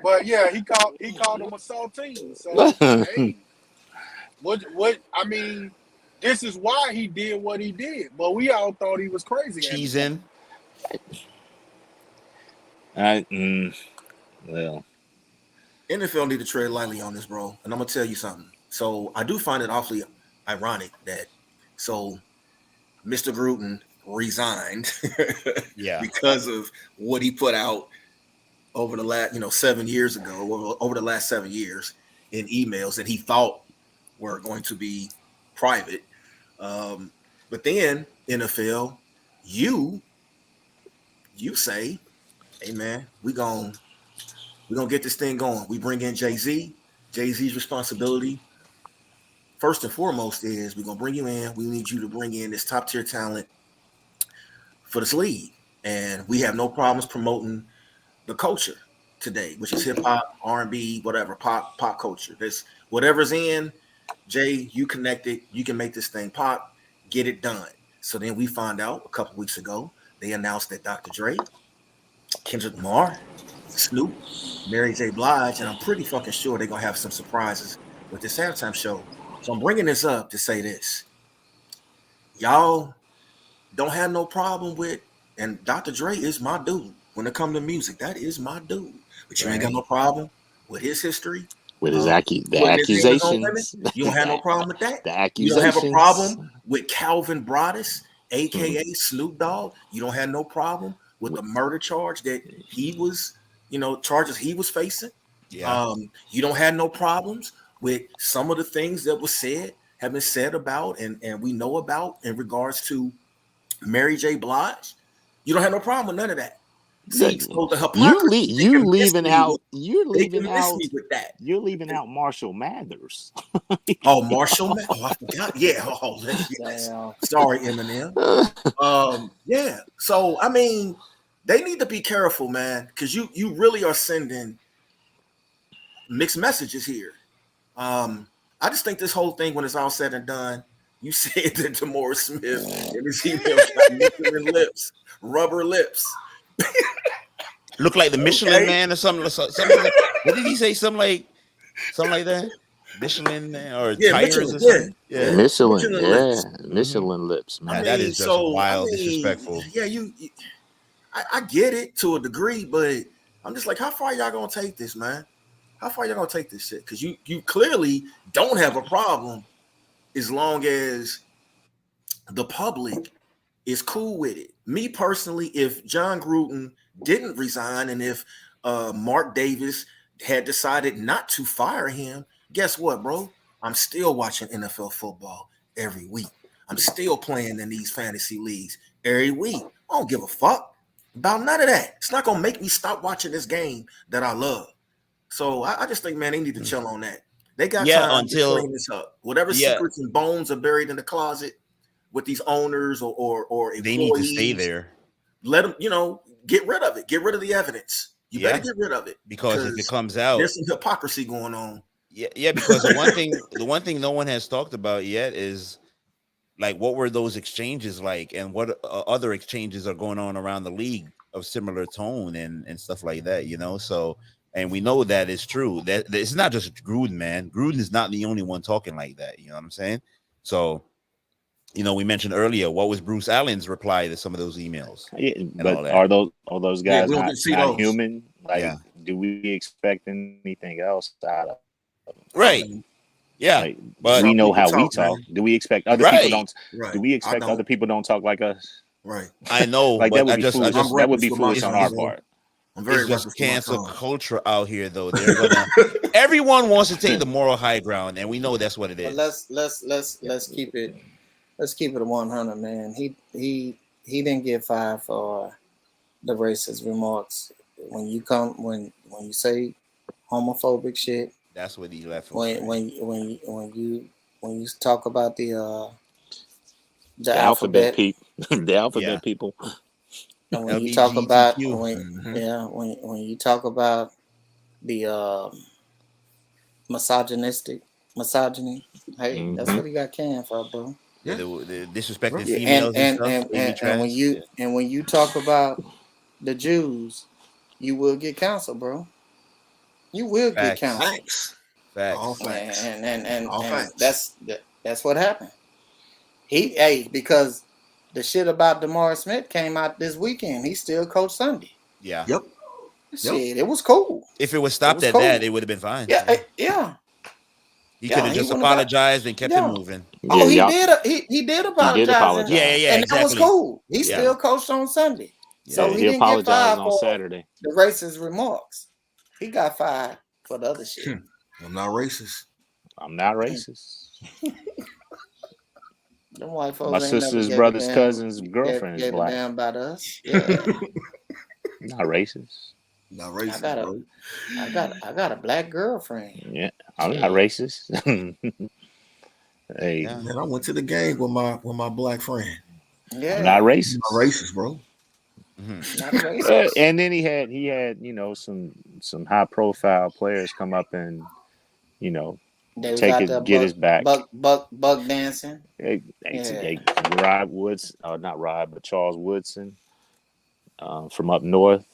But yeah, he called him a saltine. So hey, what I mean, this is why he did what he did. But we all thought he was crazy. Cheesing. Well, NFL need to tread lightly on this, bro. And I'm gonna tell you something. So I do find it awfully ironic that Mr. Gruden resigned Yeah. because of what he put out over the last, 7 years ago, over the last 7 years in emails that he thought were going to be private. But then NFL, you say, hey man, we're gonna get this thing going. We bring in Jay-Z. Jay-Z's responsibility, first and foremost, is we're gonna bring you in. We need you to bring in this top tier talent for this league. And we have no problems promoting the culture today, which is hip hop, R&B, whatever, pop culture. This whatever's in, Jay, you connected, you can make this thing pop, get it done. So then we find out a couple weeks ago, they announced that Dr. Dre, Kendrick Lamar, Snoop, Mary J. Blige, and I'm pretty fucking sure they're gonna have some surprises with this halftime show. So I'm bringing this up to say this. Y'all don't have no problem with, and Dr. Dre is my dude. When it comes to music, that is my dude. But you ain't got no problem with his history. With his putting his hands on women. accusations. You don't have no problem with that. The You don't have a accusations. problem with Calvin Broadus, aka Snoop Dogg. You don't have no problem with the murder charge that he was, charges he was facing. Yeah. You don't have no problems with some of the things that have been said about and we know about in regards to Mary J. Blige. You don't have no problem with none of that. So, the hypocrisy. You're leaving out that. You're leaving out Marshall Mathers. Oh, Marshall Mathers. Oh, I forgot. Yeah. Oh, yes. Sorry, Eminem. Yeah. So I mean, they need to be careful, man, because you really are sending mixed messages here. I just think this whole thing, when it's all said and done, you said that DeMaurice Smith in his email got lips, rubber lips. Look like the Michelin Man or something. Like, what did he say? Something like that. Michelin Man or tires or something. Yeah. Michelin lips, man. That is just wild, disrespectful. Yeah, I get it to a degree, but I'm just like, how far y'all gonna take this, man? How far y'all gonna take this shit? Because you clearly don't have a problem as long as the public is cool with it. Me personally, if Jon Gruden didn't resign and if Mark Davis had decided not to fire him, guess what, bro? I'm still watching NFL football every week. I'm still playing in these fantasy leagues every week. I don't give a fuck about none of that. It's not gonna make me stop watching this game that I love. So I just think, man, they need to chill on that. They got time to clean this up. Whatever secrets and bones are buried in the closet with these owners or employees, they need to stay there. Let them, get rid of it. Get rid of the evidence. You better get rid of it because if it comes out, there's some hypocrisy going on. Yeah. Because the one thing no one has talked about yet is like what were those exchanges like, and what other exchanges are going on around the league of similar tone and stuff like that. So. And we know that is true. That it's not just Gruden, man. Gruden is not the only one talking like that. You know what I'm saying? So, we mentioned earlier, what was Bruce Allen's reply to some of those emails? Yeah, but are those guys not human? Like, do we expect anything else out of them? Right. Yeah. Like, but we know how we talk. Man. Do we expect other people don't? Right. Do we expect other people don't talk like us? Right. I know. Like that would be foolish on our part. It's just cancel culture out here, though. Everyone wants to take the moral high ground, and we know that's what it is. But let's keep it 100, man. He didn't get fired for the racist remarks. When you say homophobic shit, that's what he left. When you talk about the alphabet people, the alphabet people. And when you talk about when you talk about the misogyny, hey, that's what he got canned for, bro. Yeah. The disrespecting females and when you talk about the Jews, you will get canceled, bro. You will get canceled. Facts. All facts. And that's what happened. Because the shit about DeMaurice Smith came out this weekend. He still coached Sunday. Yeah. Yep. Shit, it was cool. If it was stopped at that, it would have been fine. Yeah. Yeah. He could have he just wouldn't have got. apologized and kept it Yeah. moving. Oh, he y'all, did. He did he did apologize, and, Yeah, yeah, apologize. yeah, and that was exactly. cool. He Yeah. still coached on Sunday, so Yeah. he He didn't get apologized fired on for Saturday. the racist remarks. He got fired for the other shit. I'm not racist. I'm not racist. Them white folks My ain't never sister's gave brother's a damn, cousin's girlfriend is gave a black. damn about us. Yeah, Not racist. Not I racist, got a, bro. I got a black girlfriend. Yeah, I'm Shit. not racist. Hey, Yeah. Man, I went to the game with my black friend. Yeah, I'm not I'm racist. not racist, bro. Mhm. not racist. And then he had some high profile players come up and They was out there get his back. buck dancing. Yeah. Rod Woods, not Rod, but Charles Woodson from up north,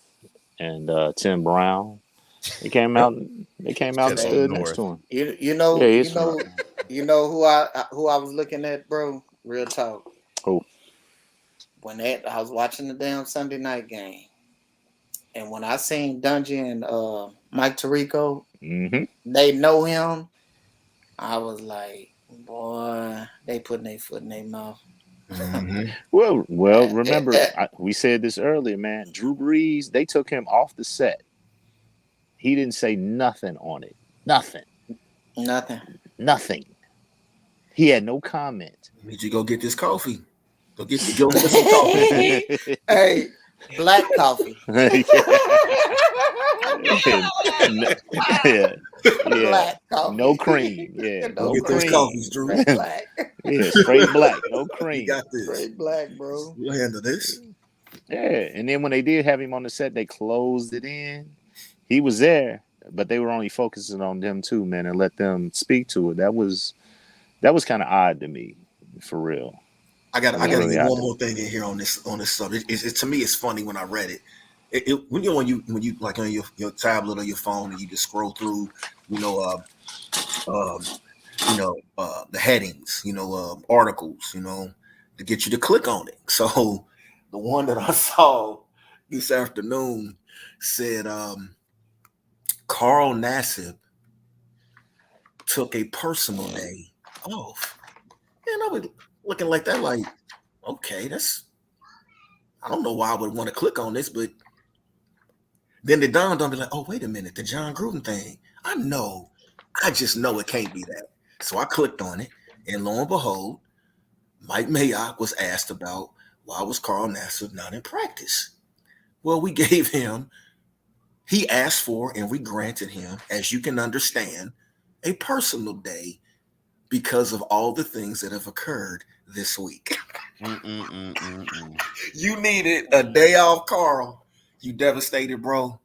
and Tim Brown. They came out. They came out and Said up stood next north. to him. You know Yeah, he's from who I was looking at, bro. Real talk. Who? When I was watching the damn Sunday night game, and when I seen Dungy and Mike Tirico, Mm-hmm. they know him. I was like, boy, they putting their foot in their mouth. Mhm. Well, remember we said this earlier, man. Drew Brees, they took him off the set. He didn't say nothing on it. Nothing. He had no comment. Need you go get this coffee. Go get some coffee. Hey, black coffee. Yeah. Black coffee. No cream. Yeah. No Go get cream. those coffees, Drew. Straight black. Yeah, straight black, no You cream. got this. Straight black, bro. We'll handle this. Yeah, and then when they did have him on the set, they closed it in. He was there, but they were only focusing on them too, man, and let them speak to it. That was kind of odd to me, for real. I got to really get out one there. more thing in here on this subject. To me, it's funny when I read it. When you like on your tablet or your phone and you just scroll through, the headings, articles, to get you to click on it. So the one that I saw this afternoon said Carl Nassib took a personal day off. And I was looking like that, like, okay, I don't know why I would want to click on this, but then it dawned on me like, oh, wait a minute, the Jon Gruden thing. I just know it can't be that. So I clicked on it, and lo and behold, Mike Mayock was asked about why was Carl Nassib not in practice. Well, he asked for, and we granted him, as you can understand, a personal day because of all the things that have occurred this week. You needed a day off, Carl. You devastated, bro.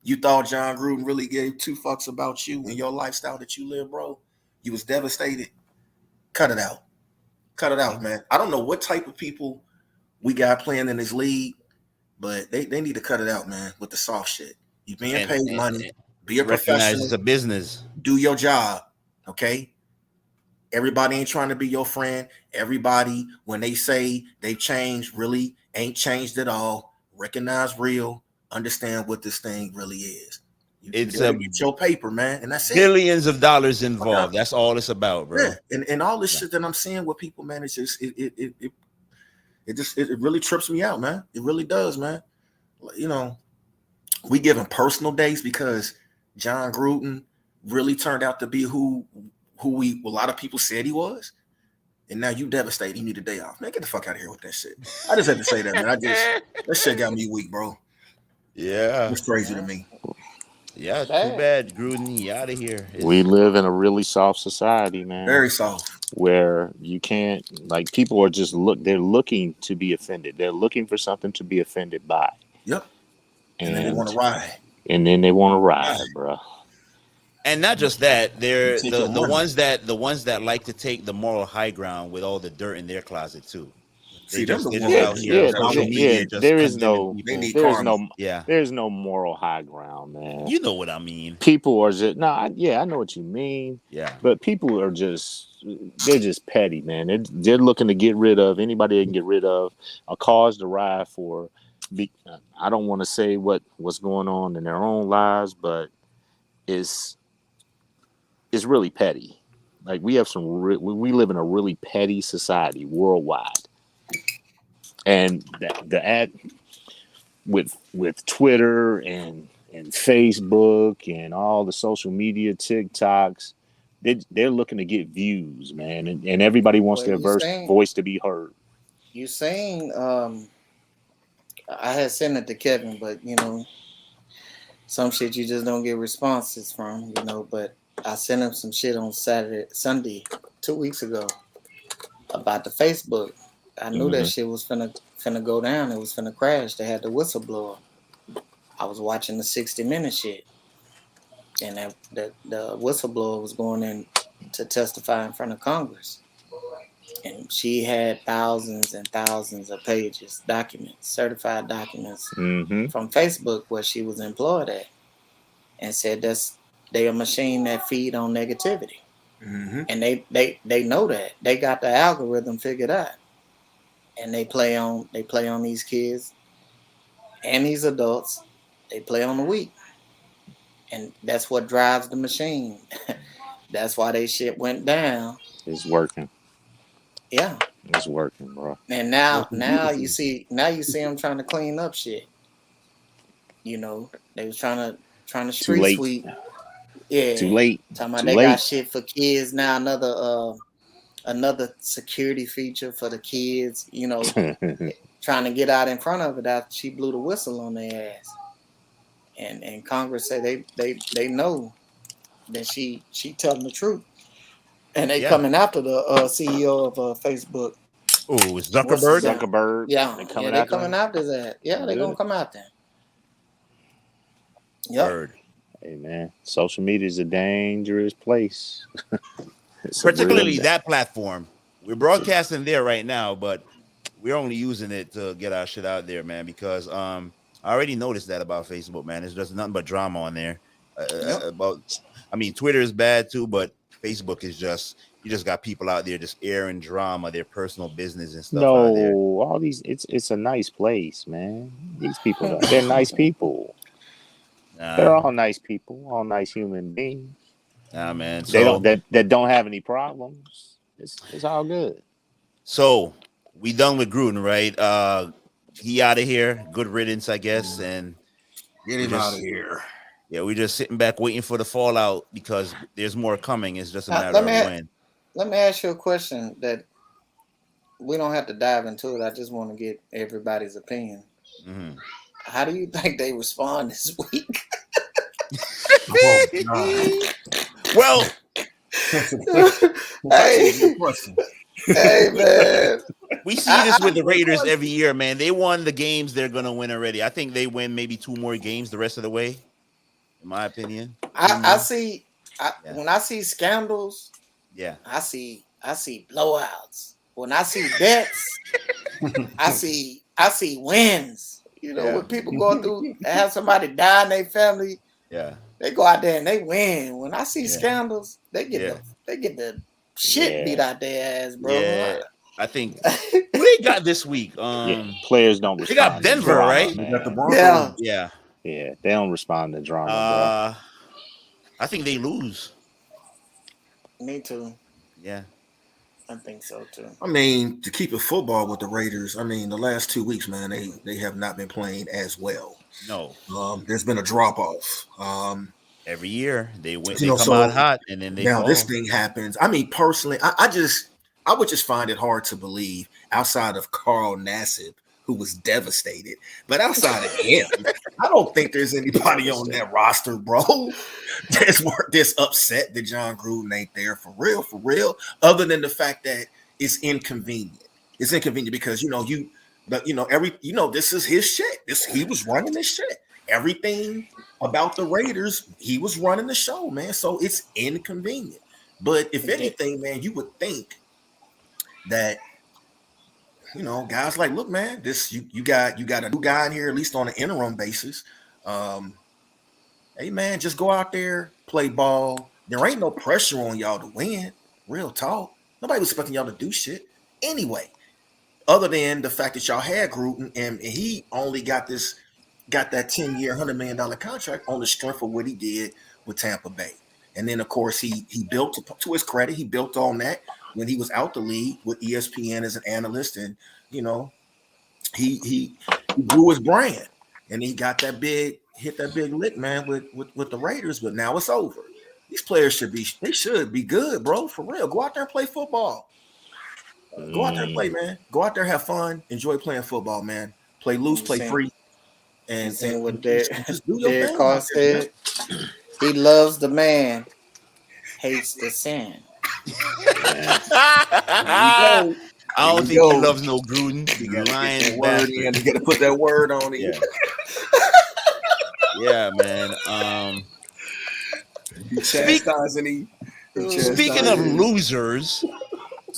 You thought Jon Gruden really gave two fucks about you and your lifestyle that you live, bro. You was devastated. Cut it out. Cut it out, man. I don't know what type of people we got playing in this league, but they need to cut it out, man, with the soft shit. You being paid money. Be a Recognize professional. it's a business. Do your job, okay? Everybody ain't trying to be your friend. Everybody, when they say they changed, really ain't changed at all. Recognize real. Understand what this thing really is. It's get your paper, man, and that's billions of dollars involved. That's all it's about, bro. Yeah, and all this shit that I'm seeing with people, man, it's just it really trips me out, man. It really does, man. We give him personal days because Jon Gruden really turned out to be who a lot of people said he was, and now you devastated. You need a day off, man. Get the fuck out of here with that shit. I just had to say that, man. That shit got me weak, bro. Yeah, it's crazy to me. Yeah, too bad, Gruden. He out of here. We live in a really soft society, man. Very soft. Where you can't, like, people are just they're looking to be offended. They're looking for something to be offended by. Yep. And then they want to ride. And then they want to ride, bro. And not just that, they're the ones that like to take the moral high ground with all the dirt in their closet too. There's no moral high ground, man. You know what I mean. People are just I know what you mean. Yeah. But people are they're just petty, man. They're looking to get rid of anybody they can get rid of, a cause to ride for. I don't want to say what's going on in their own lives, but it's really petty. Like we have we live in a really petty society worldwide, and the ad with Twitter and Facebook and all the social media TikToks, they're looking to get views, man, and everybody wants Well, their voice to be heard. you saying I had sent it to Kevin, but some shit you just don't get responses from, but I sent him some shit on Sunday, 2 weeks ago about the Facebook. I knew that Mm-hmm. shit was finna go down. It was finna crash. They had the whistleblower. I was watching the 60 Minute shit, and the whistleblower was going in to testify in front of Congress, and she had thousands and thousands of pages, documents, certified documents Mm-hmm. from Facebook where she was employed at, and said they a machine that feed on negativity, and they know that they got the algorithm figured out, and they play on these kids and these adults. They play on the weak, and that's what drives the machine. That's why they shit went down. It's working. Yeah, It's working, bro. and now you see them trying to clean up shit. They was trying to Too street late. sweep. Yeah, Too late. talking about Too they got late. shit for kids now. Another security feature for the kids. Trying to get out in front of it after she blew the whistle on their ass. And Congress said they know that she telling the truth, and they Yeah. coming after the CEO of Facebook. Oh, it's What's his Zuckerberg. name? Zuckerberg. Yeah, They coming they after coming him? after that. Yeah, they gonna Good. come after him. Yep. Word. Hey man, social media is a dangerous place. It's a Particularly real that platform. We're broadcasting there right now, but we're only using it to get our shit out there, man. Because I already noticed that about Facebook, man. There's just nothing but drama on there. Yep. Twitter is bad too, but Facebook is you just got people out there just airing drama, their personal business and stuff No, out there. all these it's a nice place, man. These people they're nice people. They're Nah, all nice people, all nice human beings. nah, man. They don't So that don't have any problems. It's all good. we done with Gruden, right? He out of here. Good riddance, I guess. And Get we him out of just here. yeah, we're just sitting back waiting for the fallout because there's more coming. It's just a Now, matter of when. let me ask you a question that we don't have to dive into it. I just want to get everybody's opinion. Mhm. How do you think they respond this week? Oh, God. Well, That's a Hey, good question. hey, man. we see this with the Good Raiders question. every year, man. They won the games they're gonna win already. I think they win maybe 2 more games the rest of the way, in my opinion. 2 I more. see. Yeah. When I see scandals, Yeah. I see blowouts. When I see bets, I see wins. Yeah. When people go through, have somebody die in their family, Yeah. they go out there and they win. When I see Yeah. scandals, they get Yeah. the shit beat Yeah. out their ass, bro. Yeah. I think who they got this week? Yeah. Players don't They got respond to Denver, drama, right? We got the man. Broncos. Yeah. Yeah. Yeah, they don't respond to drama, bro. I think they lose. Me too. Yeah. I think so too. I mean, to keep it football with the Raiders, I mean, the last 2 weeks, man, they have not been playing as well. No. There's been a drop off. Every year they win. You They know, come so out hot and then they now fall. this thing happens. I mean, personally, I would just find it hard to believe outside of Carl Nassib, who was devastated. But outside of him, I don't think there's anybody on that roster, bro, that's upset that Jon Gruden ain't there for real. Other than the fact that it's inconvenient. It's inconvenient because this is his shit. He was running this shit. Everything about the Raiders, he was running the show, man. So it's inconvenient. But if anything, man, you would think that guys like, look, man, this you got a new guy in here, at least on an interim basis. Hey, man, just go out there, play ball. There ain't no pressure on y'all to win. Real talk. Nobody was expecting y'all to do shit anyway. Other than the fact that y'all had Gruden and he only got that 10-year, $100 million contract on the strength of what he did with Tampa Bay. And then, of course, he built, to his credit, he built on that when he was out the league with ESPN as an analyst, and you know, he grew his brand, and he got that big lick, man, with the Raiders. But now it's over. These players should be good, bro, for real. Go out there and play football. Go out there and play, man. Go out there, have fun, enjoy playing football, man. Play loose, You play seen, free, you and seen what just do your Derek thing Carr out there, man. said? He loves the man, hates the sin. I Here don't we think he go. loves no Gruden. You You gotta get lying that word bastard. in. You gotta put that word on it. Yeah. Yeah, man. He Speak chastising him. speaking of losers,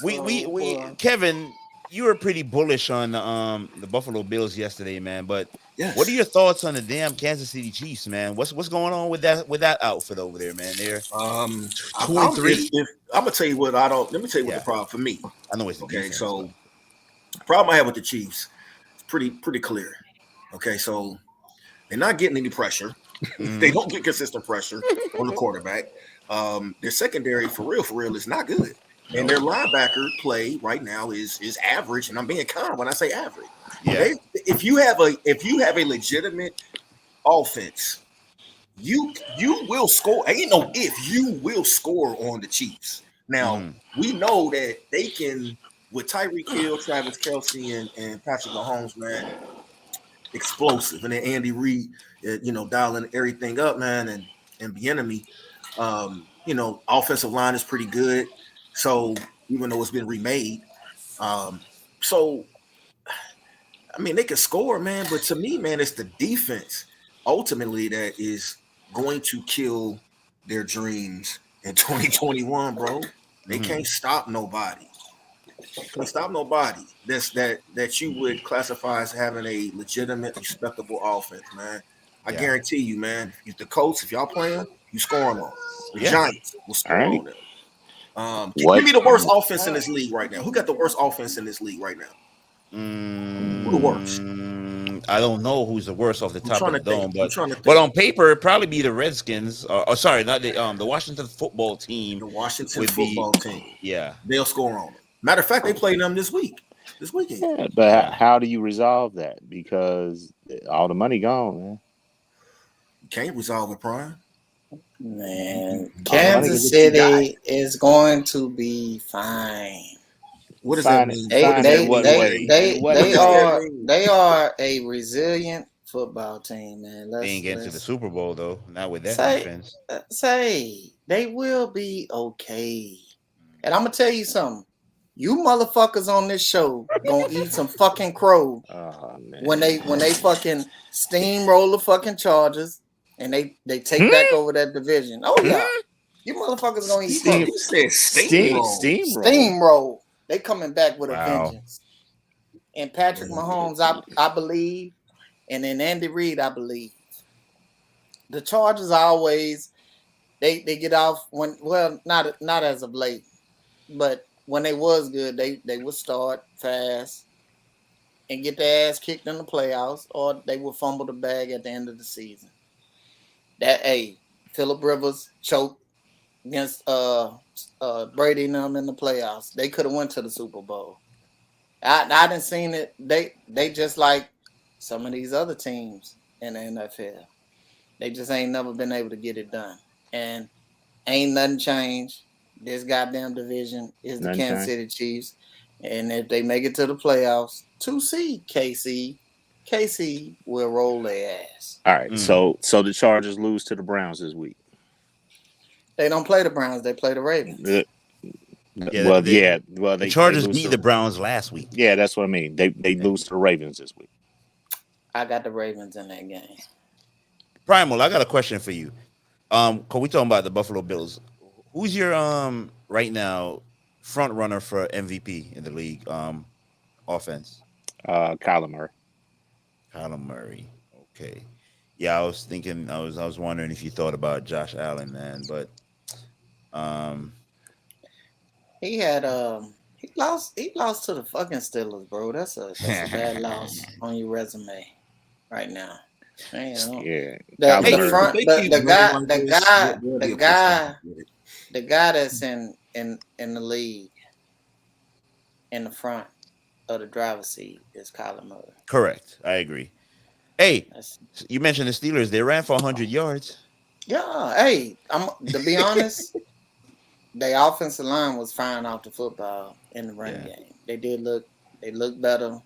we Boy. Kevin, you were pretty bullish on the Buffalo Bills yesterday, man. But what are Yes. your thoughts on the damn Kansas City Chiefs, man? What's going on with that outfit over there, man? They're two and three. If I'm gonna tell you what I don't. Let me tell you what the Yeah, problem for me. I know it's the Okay, defense, so the problem I have with the Chiefs is pretty clear. Okay, so they're not getting any pressure. They don't get consistent pressure on the quarterback. Their secondary, for real, is not good. And their linebacker play right now is average. And I'm being kind when I say average. yeah. If you have a legitimate offense, you will score. Ain't no if, you will score on the Chiefs. Now Mhm. we know that they can, with Tyreek Hill, Travis Kelce, and Patrick Mahomes, man, explosive. And then Andy Reid, dialing everything up, man, and Bieniemy, offensive line is pretty good. So even though it's been remade, so I mean they can score, man. But to me, man, it's the defense ultimately that is going to kill their dreams in 2021, bro. They Mhm. can't stop nobody. Can't stop nobody that you would classify as having a legitimate, respectable offense, man. I Yeah. guarantee you, man. If the Colts, if y'all playing, you scoring on them. The Yeah. Giants will All score right. on them. Give What me the worst offense in this league right now. Who got the worst offense in this league right now? Who the worst? I don't know who's the worst off the I'm top of trying the to think. dome, I'm but trying to but think. on paper it'd probably be the Redskins. Or sorry, not the Washington football team The Washington would be. football team. Yeah. They'll score on them. Matter of fact, they play them this weekend. Yeah, but Yeah. how do you resolve that? Because all the money gone, man. You can't resolve it, Prime. Man, All the money. Kansas What you got? City is going to be fine. What does that Fine, mean? What They does fine that in they what mean, they Jay? way? In they what What they does way? that are mean? they are a resilient football team, man. They ain't getting to the Let's Super Bowl though. Not with that say defense. say they will be okay. And I'm gonna tell you something. You motherfuckers on this show gonna eat some fucking crow Oh when man. they fucking steamroll the fucking Chargers and they take back Hmm? over that division. Oh yeah, Hmm? you motherfuckers gonna eat Steam, crow. He said steamroll. steamroll. Steamroll. They coming back with a Wow. vengeance. And Patrick Mahomes, I believe, and in Andy Reid, I believe. The Chargers always they get off when not as of late, but when they was good, they would start fast and get their ass kicked in the playoffs, or they would fumble the bag at the end of the season. Philip Rivers choked against Brady and them in the playoffs. They could have went to the Super Bowl. I didn't seen it. They just like some of these other teams in the NFL. They just ain't never been able to get it done. And ain't nothing changed. This goddamn division is the None Kansas change. City Chiefs. And if they make it to the playoffs, 2 seed KC will roll their ass. All right. Mm. So the Chargers lose to the Browns this week. They don't play the Browns, they play the Ravens. Yeah, Well, yeah. Well, the they Chargers lose beat the to. Browns last week. Yeah, that's what I mean. They lose to the Ravens this week. I got the Ravens in that game. Primal, I got a question for you. Cause we talking about the Buffalo Bills. Who's your right now front runner for MVP in the league? Offense. Kyler Murray. Kyler Murray. Okay. Yeah, I was thinking. I was wondering if you thought about Josh Allen, man. But um, He had he lost to the fucking Steelers, bro. That's a bad loss on your resume right now. Man, Yeah, the Kyler the Hey, Murray. If front they keep the winning guy like the this, guy there'll the be a pushback. guy the guy that's in the league in the front of the driver's seat is Kyler Murray. correct. I agree. Hey, That's, you mentioned the Steelers. They ran for 100 yards. yeah, hey, I'm to be honest, their offensive line was fine off the football in the run Yeah. game. They look better.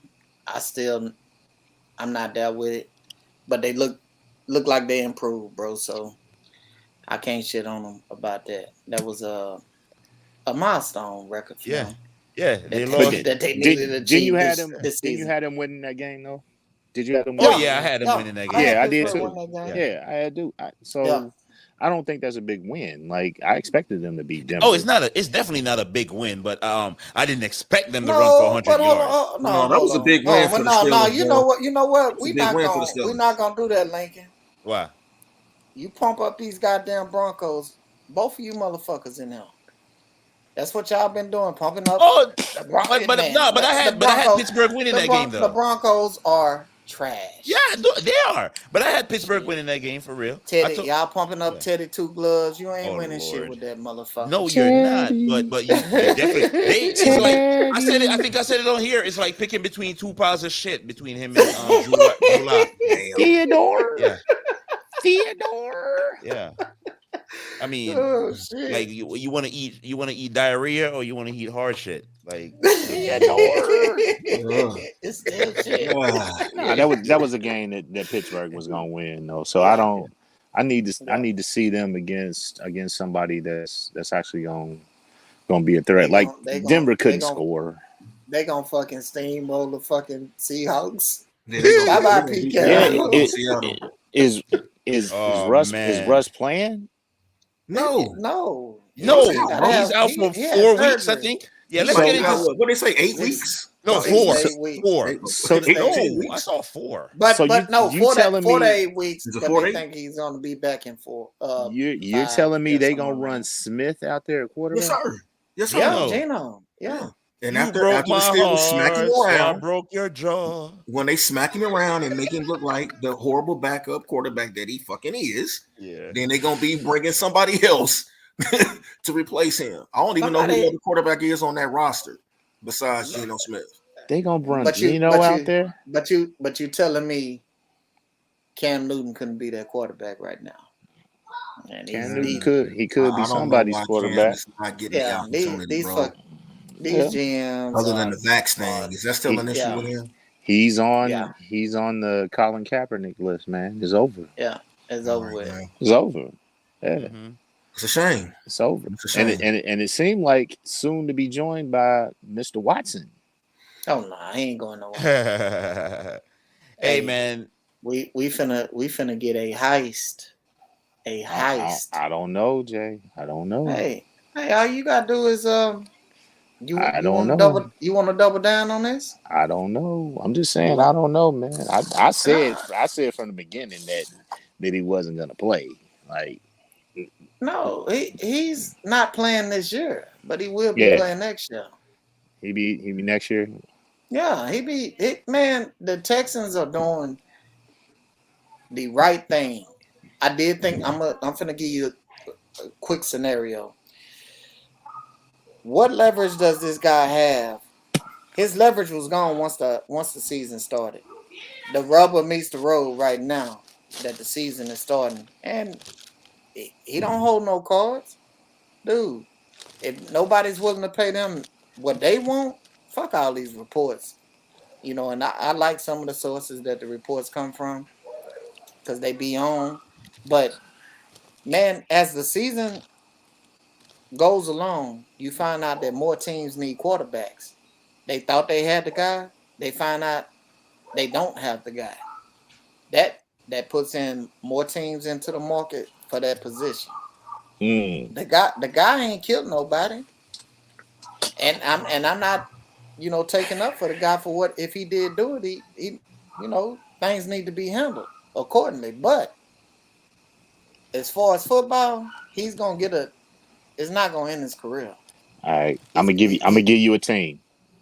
I'm not there with it, but they look like they improved, bro. So I can't shit on them about that. That was a milestone record for Yeah. them Yeah. that They But lost. they needed to didn't you achieve have this them? this Didn't you season. have them winning that game though? Did you have them Oh, winning Yeah, that yeah. I game? had them yeah. winning that I game. had Yeah, I did Pittsburgh too. win that game. Yeah. Yeah, I do. Yeah. So I don't think that's a big win. Like I expected them to beat Denver. Oh, it's definitely not a big win, but I didn't expect them to run for No, 100 but yards. No, that was a big win no, for but the no. Steelers, You bro. know what? You know what? It's a big win for the We Steelers. not gonna do that, Lincoln. Why? You pump up these goddamn Broncos, both of you motherfuckers in there. That's what y'all been doing, pumping up Oh, the Broncos. but Man, no, the but I had Broncos, Pittsburgh winning that game the though. Broncos are Yeah, trash. they are. But I had Pittsburgh Shit. winning that game for real. I Teddy, took. y'all pumping up Yeah. Teddy Two Gloves. You ain't Oh winning shit Lord. with that motherfucker. No, you're not. But you definitely it's like I said it. I Teddy. think I said it on here. It's like picking between two piles of shit between him and Drew Lock. Damn. Theodore. Yeah, Theodore. yeah. I mean, Oh shit. like you want to eat diarrhea or you want to eat hard shit. Like Theodore. It's still shit. Ah, Nah, that was a game that Pittsburgh was gonna win though. So Yeah. I don't. I Yeah. need to see them against somebody that's actually gonna be a threat. Like Denver couldn't score. They gonna fucking steamroll the fucking Seahawks. yeah, they Bye bye, gonna Pete beat Yeah, Carroll. Seattle. is oh Russ man. playing? No, No, No, he gotta have. he's out for He had 4 weeks, I surgery. think. Yeah, he let's might get be out. into What they say? 8 Six- weeks? no About 4. 8 weeks. 4. So Eight to 10 No, I weeks. saw 4. But So no, you for telling to me 8 weeks. Is it But 4 they to 8? think he's gonna be back in for you're 5. telling me Yeah, they something gonna run around. Smith out there at Yes, quarterback? sir. Yes, sir. Yeah, No. Gino. Yeah. And You after broke the my Steelers smack him heart, so I around, broke your jaw. when they smack him around and make him look like the horrible backup quarterback that he fucking is, Yeah. then they're gonna be bringing somebody else to replace him. I don't even know who the Somebody. other quarterback is on that roster besides Geno Smith. They gonna run But you. Geno But out you. there? But you telling me Cam Newton couldn't be that quarterback right now? And Cam these Newton he could be I don't know somebody's why Cam quarterback. is not getting the yeah opportunity, these bro. fuck these GMs Other than the Vax are thing, is that still an issue yeah with him? He's on yeah the Colin Kaepernick list, man. It's over. yeah it's All over right, with. man. It's over. Yeah, Mhm. It's a shame. it's over. It's a And shame. it seemed like soon to be joined by Mr. Watson. Oh no, he ain't going nowhere. Hey man, we finna get a heist. A heist. I don't know, Jay. I don't know. Hey, all you gotta do is you I don't wanna know. double down on this? I don't know. I'm just saying I don't know, man. I said from the beginning that he wasn't gonna play. Like No, he's not playing this year, but he will be Yeah. playing next year. he be next year. Yeah, man, the Texans are doing the right thing. I did think I'm finna give you a quick scenario. What leverage does this guy have? His leverage was gone once the season started. The rubber meets the road right now that the season is starting, and he don't hold no cards, dude. If nobody's willing to pay them what they want, fuck all these reports, And I like some of the sources that the reports come from because they be on. But man, as the season goes along, you find out that more teams need quarterbacks. They thought they had the guy. They find out they don't have the guy. That puts in more teams into the market for that position. The guy ain't killed nobody, and I'm not, taking up for the guy for what if he did do it. He things need to be handled accordingly. But as far as football, he's gonna it's not gonna end his career. All right. I'm gonna give you a team.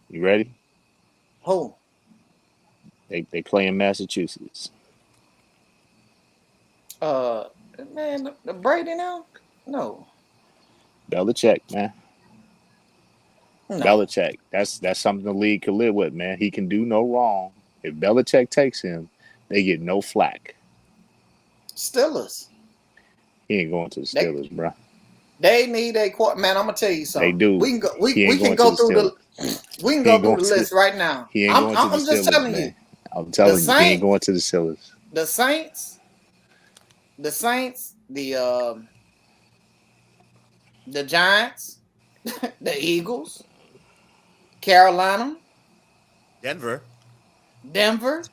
You ready? Who? They play in Massachusetts. Uh, man, the Brady now? No, Belichick, man. no. Belichick. That's something the league could live with, man. He can do no wrong. If Belichick takes him, they get no flack. Steelers. He ain't going to the They Steelers, bro. they need a quarter. Man, I'm gonna tell you They something. do. We can go. He We ain't can going to go the through Steelers. we can He go ain't through going the to. list right now. He ain't going to the I'm just Steelers, telling man. you. I'm The telling you, he ain't Saints, going to the Steelers. the Saints, the Saints, the Giants, the Eagles, Carolina, Denver. Denver,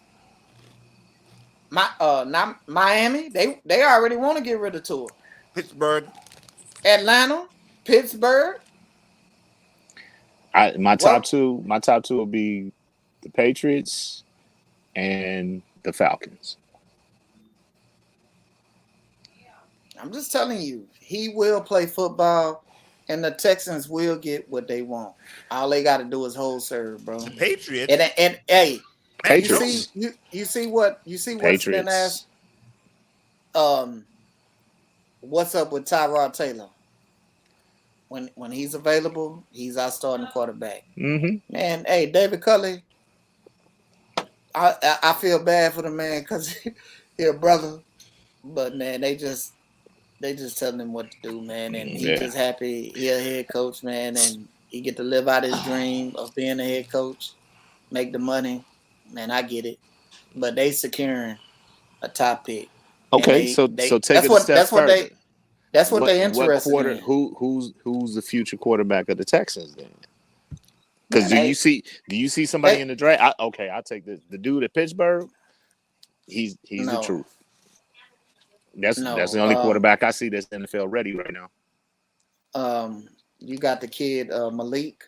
not Miami. They already want to get rid of Tua. Pittsburgh. Atlanta, Pittsburgh. My top Well, two will be the Patriots and the Falcons. I'm just telling you, he will play football, and the Texans will get what they want. All they got to do is hold serve, bro. The Patriots. And hey, Mac you see Jones. Patriots. what's been Patriots. asked. What's up with Tyrod Taylor? When he's available, he's our starting quarterback. Mm-hmm. Man, hey, David Culley, I feel bad for the man because he a brother, but man, they just telling him what to do, man, and he Yeah. just happy he a head coach, man, and he get to live out his dream of being a head coach, make the money. Man, I get it, but they securing a top pick, and Okay, so take it a step that's what further. they What interested quarter? in. Who's the future quarterback of the Texans then? Because Man, do you see somebody they in the draft? I'll take the dude at Pittsburgh. He's the no truth. That's no the only quarterback I see that's NFL ready right now. you got the kid Malik.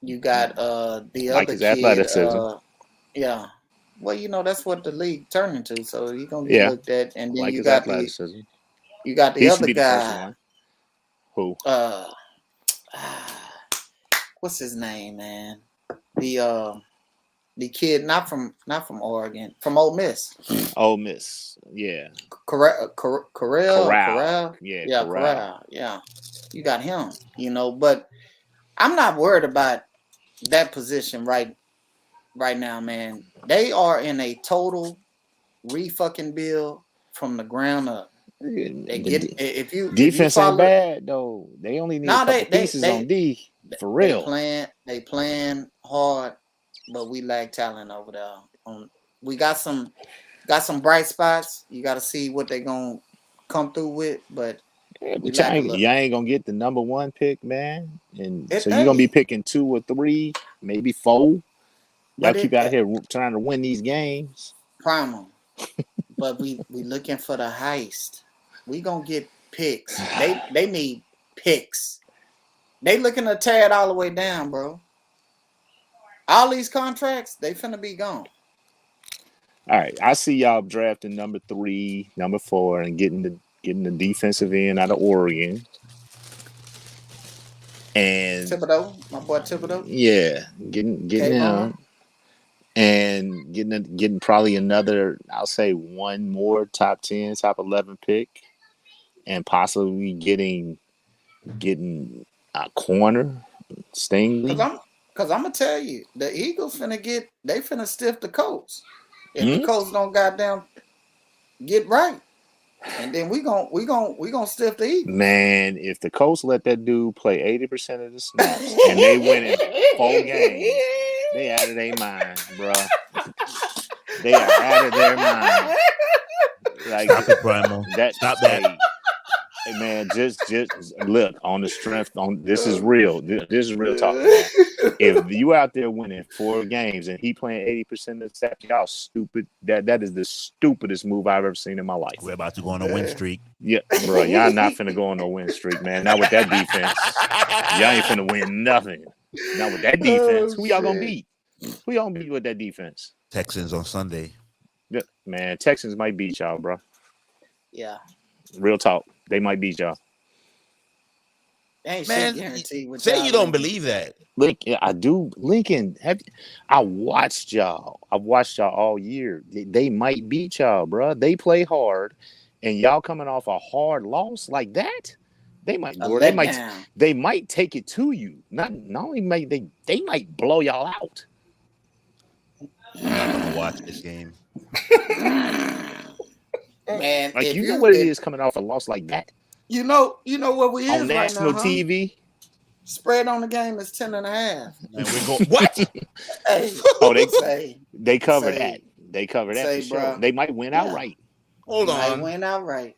You got the Like other his kid athleticism. yeah. Well, that's what the league turned into, so you're gonna get Yeah, looked at, and then like you his got athleticism. the He should other be the first guy. one. Who? What's his name, man? The kid not from Oregon, from Ole Miss. Ole Miss. Yeah. Corral. Yeah, Yeah, Corral. Corral. Yeah, you got him. But I'm not worried about that position right now, man. They are in a total re-fucking build from the ground up. They get if you Defense ain't follow. bad though. They only need a No, couple pieces on D for real. they playing hard, but we lack talent over there. We got some bright spots. You got to see what they gonna come through with, but Yeah, we but lack a little. y'all ain't gonna get the number one pick, man. And so you're gonna be Hey, picking 2 or 3, maybe 4. Y'all but keep out here trying to win these games. primal. But we looking for the heist. We gonna get picks. They need picks. They looking to tear it all the way down, bro. All these contracts, they finna be gone. All right, I see y'all drafting number 3, number 4, and getting the defensive end out of Oregon. And Thibodeau, my boy Thibodeau. yeah, getting him, and getting probably another, I'll say one more top 10, top 11 pick, and possibly getting a corner, Stingley. Cause I'm gonna tell you, the Eagles finna stiff the Colts. If the Hmm? Colts don't goddamn get right, and then we gon' stiff the Eagles. Man, if the Colts let that dude play 80% of the snaps and they win in 4 games, they out of their mind, bro. They are out of their mind. Like Stop it, Primal. that. Stop that. Hey, man, just look on the strength. On this is real. This is real talk, man. If you out there winning 4 games and he playing 80% of the snaps, y'all stupid. That is the stupidest move I've ever seen in my life. We're about to go on a win streak. Yeah, bro, y'all not finna go on no win streak, man. Not with that defense. Y'all ain't finna win nothing. Not with that defense. Who y'all gonna beat? Who y'all gonna beat with that defense? Texans on Sunday. Yeah, man, Texans might beat y'all, bro. Yeah. Real talk. They might beat y'all. Ain't Man, shit guaranteed with say y'all. you don't Lincoln. believe that. Lincoln, I do. Lincoln, I watched y'all. I've watched y'all all year. They might beat y'all, bro. They play hard, and y'all coming off a hard loss like that, they might, A or letdown. they might take it to you. Not only might they might blow y'all out. I'm not gonna watch this game. Man, Like, if you know you what it if is coming off a loss like that you know what we on is right now, national huh? TV. Spread on the game is 10.5. Man, we're going what? Hey, Oh, they cover that. say, They cover that for sure. bro. They might win Yeah, outright. Hold might on. win outright.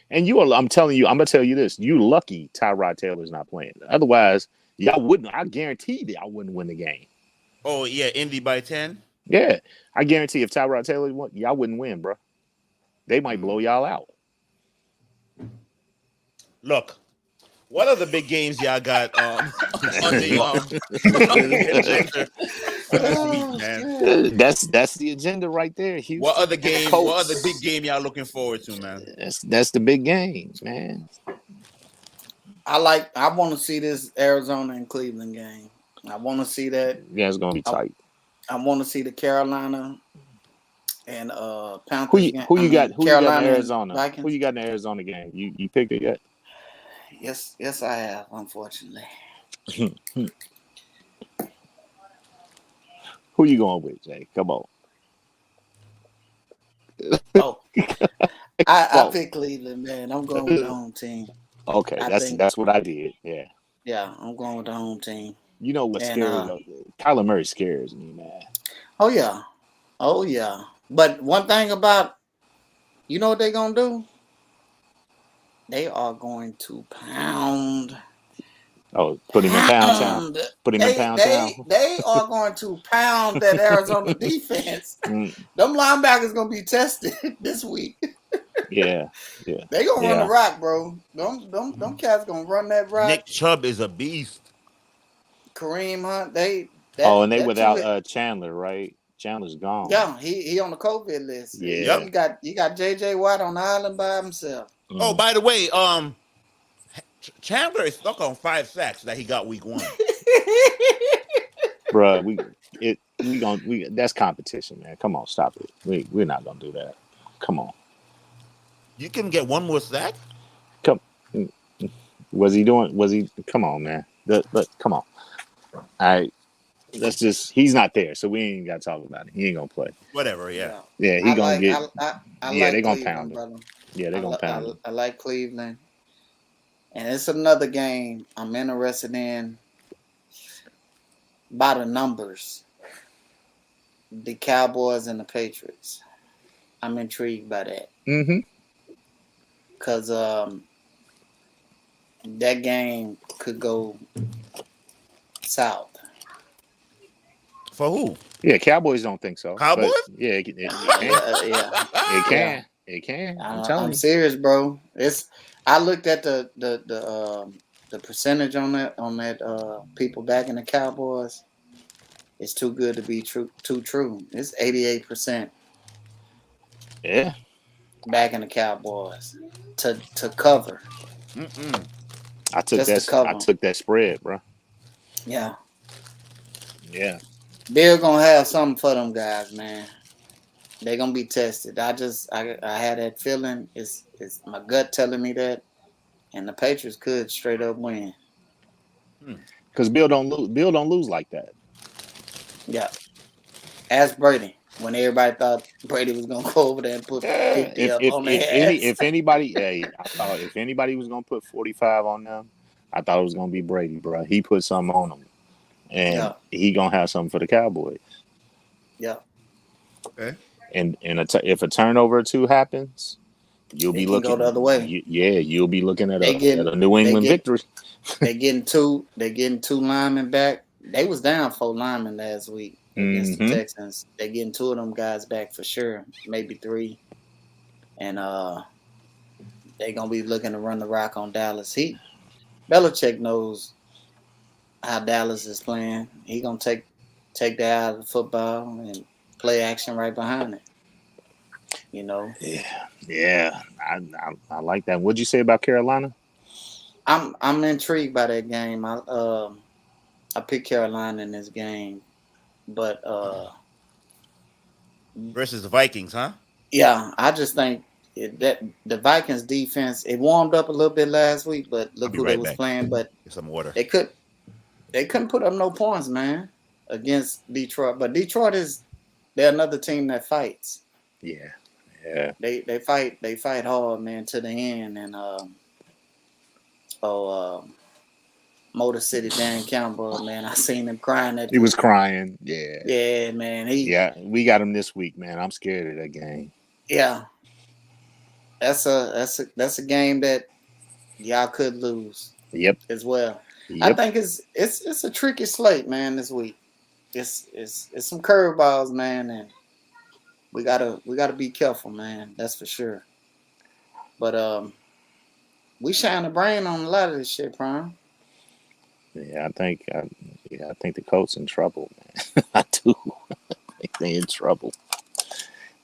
And I'm telling you, I'm gonna tell you this: you lucky Tyrod Taylor's not playing. Otherwise, y'all wouldn't. I guarantee that y'all wouldn't win the game. Oh yeah, Indy by 10. Yeah, I guarantee if Tyrod Taylor won, y'all wouldn't win, bro. They might blow y'all out. Look, what are the big games y'all got on the agenda for this week, Oh man? shit. That's the agenda right there. What Houston other and the game? What other big Colts. game y'all looking forward to, man? That's the big game, man. I want to see this Arizona and Cleveland game. I want to see that. Yeah, it's gonna be tight. I want to see the Carolina and Panthers game. Who you got? Who you got in Carolina and Arizona? Who Vikings. you got in the Arizona game? You picked it yet? Yes, I have. Unfortunately, Who you going with, Jay? Come on. oh, I picked Cleveland, man. I'm going with the home team. Okay, that's what I did. Yeah. Yeah, I'm going with the home team. You know what's And scary though? Kyler Murray scares me, man. oh yeah. But one thing about, you know what they're gonna do? They are going to pound. Oh, put him in Pound Town. Put him in Pound Town. They are going to pound that Arizona defense. Mm, Them linebackers gonna be tested this week. yeah. They gonna run the Yeah. rock, bro. Them cats gonna run that rock. Nick Chubb is a beast. Kareem Hunt, Oh, and they that without Chandler, right? Chandler's gone. yeah, he on the COVID list. Yeah. You got JJ Watt on the island by himself. Oh, by the way, Chandler is stuck on 5 sacks that he got week 1. Bruh, that's competition, man. Come on, stop it. We're not gonna do that. Come on. You can get one more sack. Come come on, man. Come on. He's not there, so we ain't gotta talk about it. He ain't gonna play. Whatever, yeah. Yeah, he gonna get they're gonna pound him. brother. Yeah, they're gonna pound him. I like Cleveland. And it's another game I'm interested in by the numbers. The Cowboys and the Patriots. I'm intrigued by that. Mm-hmm. Because that game could go south. For who? Yeah, Cowboys don't think so. Cowboys? But yeah, it can. Yeah. It can. It can. I'm telling I'm you. serious, bro. I looked at the percentage on that people backing the Cowboys. It's too good to be too true. It's 88%. Yeah. Backing the Cowboys to cover. Mm-mm. I took that spread, bro. Yeah. Yeah. They're gonna have something for them guys, man. They're gonna be tested. I had that feeling. It's my gut telling me that, and the Patriots could straight up win. Because Bill don't lose like that. Yeah. Ask Brady when everybody thought Brady was gonna go over there and put 50 up on their ass. If anybody, I thought if anybody was gonna put 45 on them, I thought it was gonna be Brady, bro. He put something on them, and he gonna have something for the Cowboys. Yeah. Okay. And if a turnover or two happens, you'll be looking go the other way. You'll be looking at a New England victory. They're getting two linemen back. They was down 4 linemen last week against the Texans. They're getting 2 of them guys back for sure, maybe 3. And they're gonna be looking to run the rock on Dallas. Belichick knows how Dallas is playing. He gonna take that out of the football and play action right behind it. You know, Yeah. I like that. What'd you say about Carolina? I'm intrigued by that game. I picked Carolina in this game, but Versus the Vikings, huh? yeah, I just think that the Vikings defense it warmed up a little bit last week, but I'll look be who they right was back. playing. But Get some water. they couldn't put up no points, man, against Detroit. But Detroit they're another team that fights. Yeah. Yeah. They fight hard, man, to the end. And Motor City Dan Campbell, man, I seen him crying at He was crying. Yeah. yeah, man. Yeah. We got him this week, man. I'm scared of that game. Yeah. That's a game that y'all could lose Yep. as well. I Yep. think it's a tricky slate, man, this week. It's some curveballs, man, and we gotta be careful, man. That's for sure. But we shine the brain on a lot of this shit, Prime. Yeah, I think the Colts in trouble, man. I do. I think they in trouble.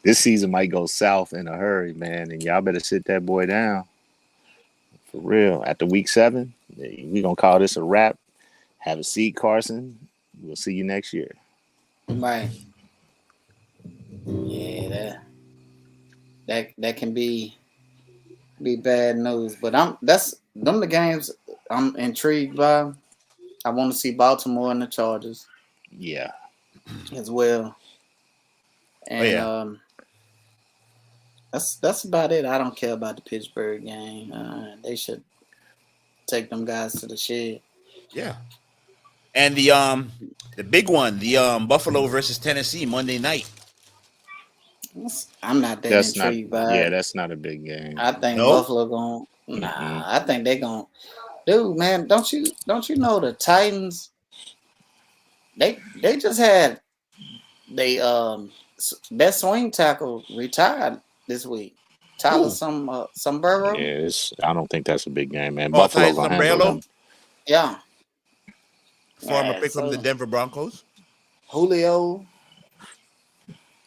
This season might go south in a hurry, man, and y'all better sit that boy down. For real. After week 7, we gonna call this a wrap. Have a seat, Carson. We'll see you next year. Right. Yeah, that can be bad news. But them the games I'm intrigued by. I want to see Baltimore and the Chargers Yeah. as well. And yeah. that's about it. I don't care about the Pittsburgh game. They should take them guys to the shed. Yeah. And the big one, the Buffalo versus Tennessee Monday night. I'm not that That's not intrigued by it. that's not a big game. I think No? Buffalo going I think they going dude, man, don't you know the Titans they just had they best swing tackle retired this week. Tyler Ooh. Sombrero. Yes, I don't think that's a big game, man. Oh, Buffalo Ty gonna handle Sombrero, them. Yeah. former pick from So the Denver Broncos. Julio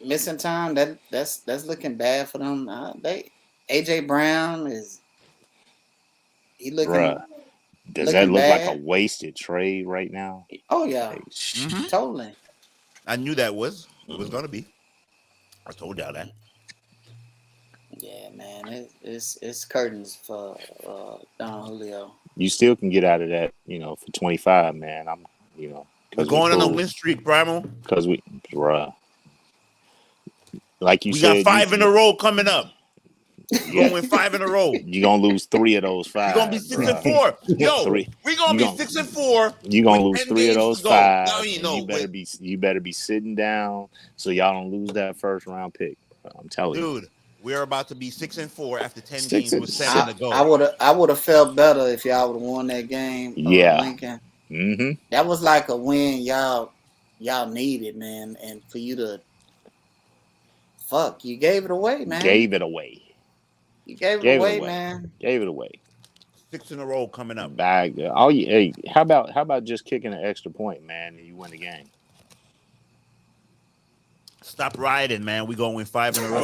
missing time. That's looking bad for them. AJ Brown he looking Bruh. Does that look like a bad. wasted trade right now? Oh yeah, Like, Mhm. totally. I knew that was gonna be. I told y'all that. Yeah, man, it's curtains for Don Julio. You still can get out of that, for 25, man. We're because going on a win streak, Primal. Because bruh. Like you We said, got 5 in a row coming up. We're yeah, gonna win 5 in a row. you're gonna lose 3 of those 5. We're gonna be 6 and bruh. 4. Yo, Three. we're gonna You be gon- 6 and 4. You're gonna with lose 10 3 of games those to go. 5. I mean, And no, you better be sitting down so y'all don't lose that first round pick. I'm telling you. dude, we're about to be 6 and 4 after 10 Six games and- with 7 to go. I would have felt better if y'all would have won that game. Yeah. Lincoln. Mm-hmm. That was like a win y'all needed, man. And for you to you gave it away, man. Gave it away. You gave it away, man. Gave it away. 6 in a row coming up. Bag. Hey, how about just kicking an extra point, man, and you win the game? Stop riding, man. We're gonna win 5 in a row.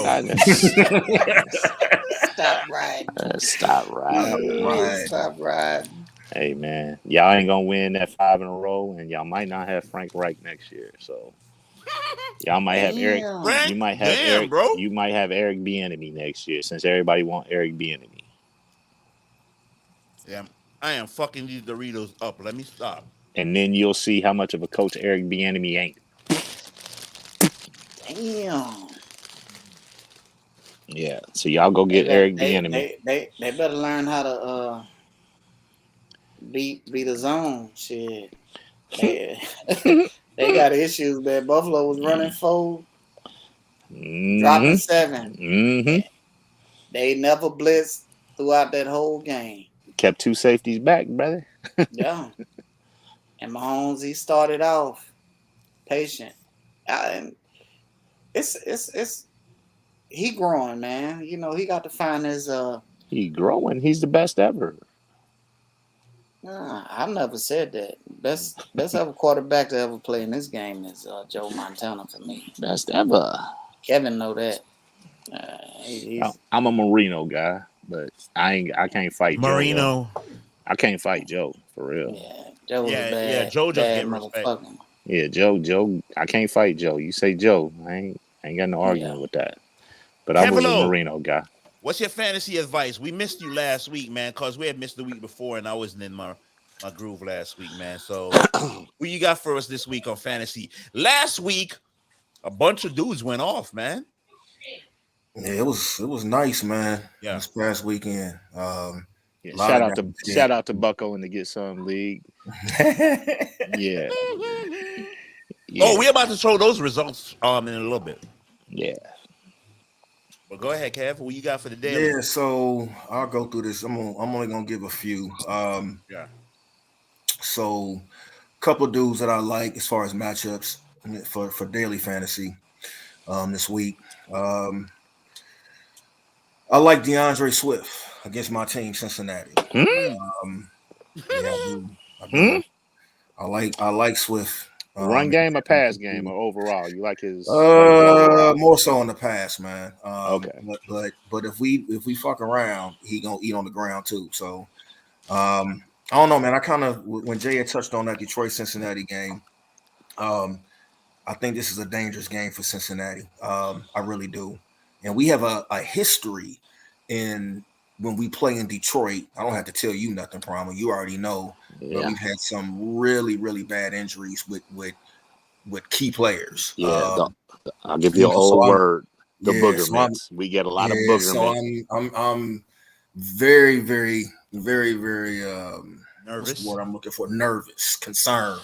Stop riding. Stop riding. Right. Stop riding. Hey, man, y'all ain't gonna win that 5 in a row, and y'all might not have Frank Reich next year. So y'all might have Eric. Frank? You might have Damn, Eric, bro. You might have Eric Bieniemy next year, since everybody want Eric Bieniemy. Yeah, I am fucking these Doritos up. Let me stop. And then you'll see how much of a coach Eric Bieniemy ain't. Damn. Yeah, so y'all go get Eric Bieniemy. They better learn how to beat the zone. Shit. They got issues, man. Buffalo was running 4, dropping 7. Mm-hmm. They never blitzed throughout that whole game. Kept 2 safeties back, brother. Yeah. And Mahomes, he started off patient. And it's he growing, man. He got to find his He growing. He's the best ever. Nah, I never said that. Best ever quarterback to ever play in this game is Joe Montana for me. Best ever. Kevin know that. I'm a Marino guy, but I can't fight Joe. Marino. I can't fight Joe for real. Yeah, Joe was a Yeah. bad, Joe just bad get respect. motherfucker. Yeah, Joe. I can't fight Joe. You say Joe, I ain't got no argument Yeah. with that. But I was a Kevilo, Marino guy. what's your fantasy advice? We missed you last week, man, because we had missed the week before, and I wasn't in my groove last week, man. So, who you got for us this week on fantasy? Last week, a bunch of dudes went off, man. Yeah, it was nice, man. Yeah. This past weekend. Yeah, Lot shout of out to guys shout out to Bucko in the Get Some League. Yeah, Oh, we're about to show those results in a little bit. yeah. But go ahead, Kev. What you got for the daily? Yeah, so I'll go through this. I'm only gonna give a few. Yeah. So a couple of dudes that I like as far as matchups for daily fantasy this week. I like DeAndre Swift against my team, Cincinnati. Yeah, I do. I like Swift. Run game or pass game or overall? You like his more so on the pass, man. Okay. But if we fuck around, he gonna eat on the ground too. So I don't know, man. I kind of when Jay had touched on that Detroit Cincinnati game, I think this is a dangerous game for Cincinnati. I really do, and we have a history in when we play in Detroit. I don't have to tell you nothing, Primal. You already know. But we've had some really, really bad injuries with key players. Yeah, I'll give you an old word. The booger mitts. We get a lot of booger mitts. I'm very, very, very, very Nervous. What's the word I'm looking for? Nervous, concerned.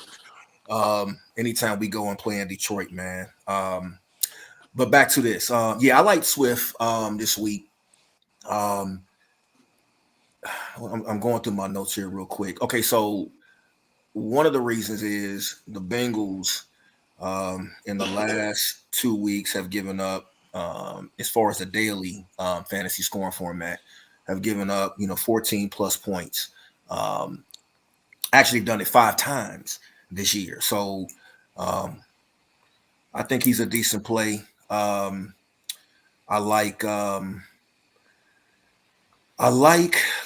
Anytime we go and play in Detroit, man. But back to this. I like Swift this week. I'm going through my notes here real quick. Okay, so one of the reasons is the Bengals in the last 2 weeks have given up, as far as the daily fantasy scoring format, have given up 14 plus points. Actually done it 5 times this year. So I think he's a decent play. I like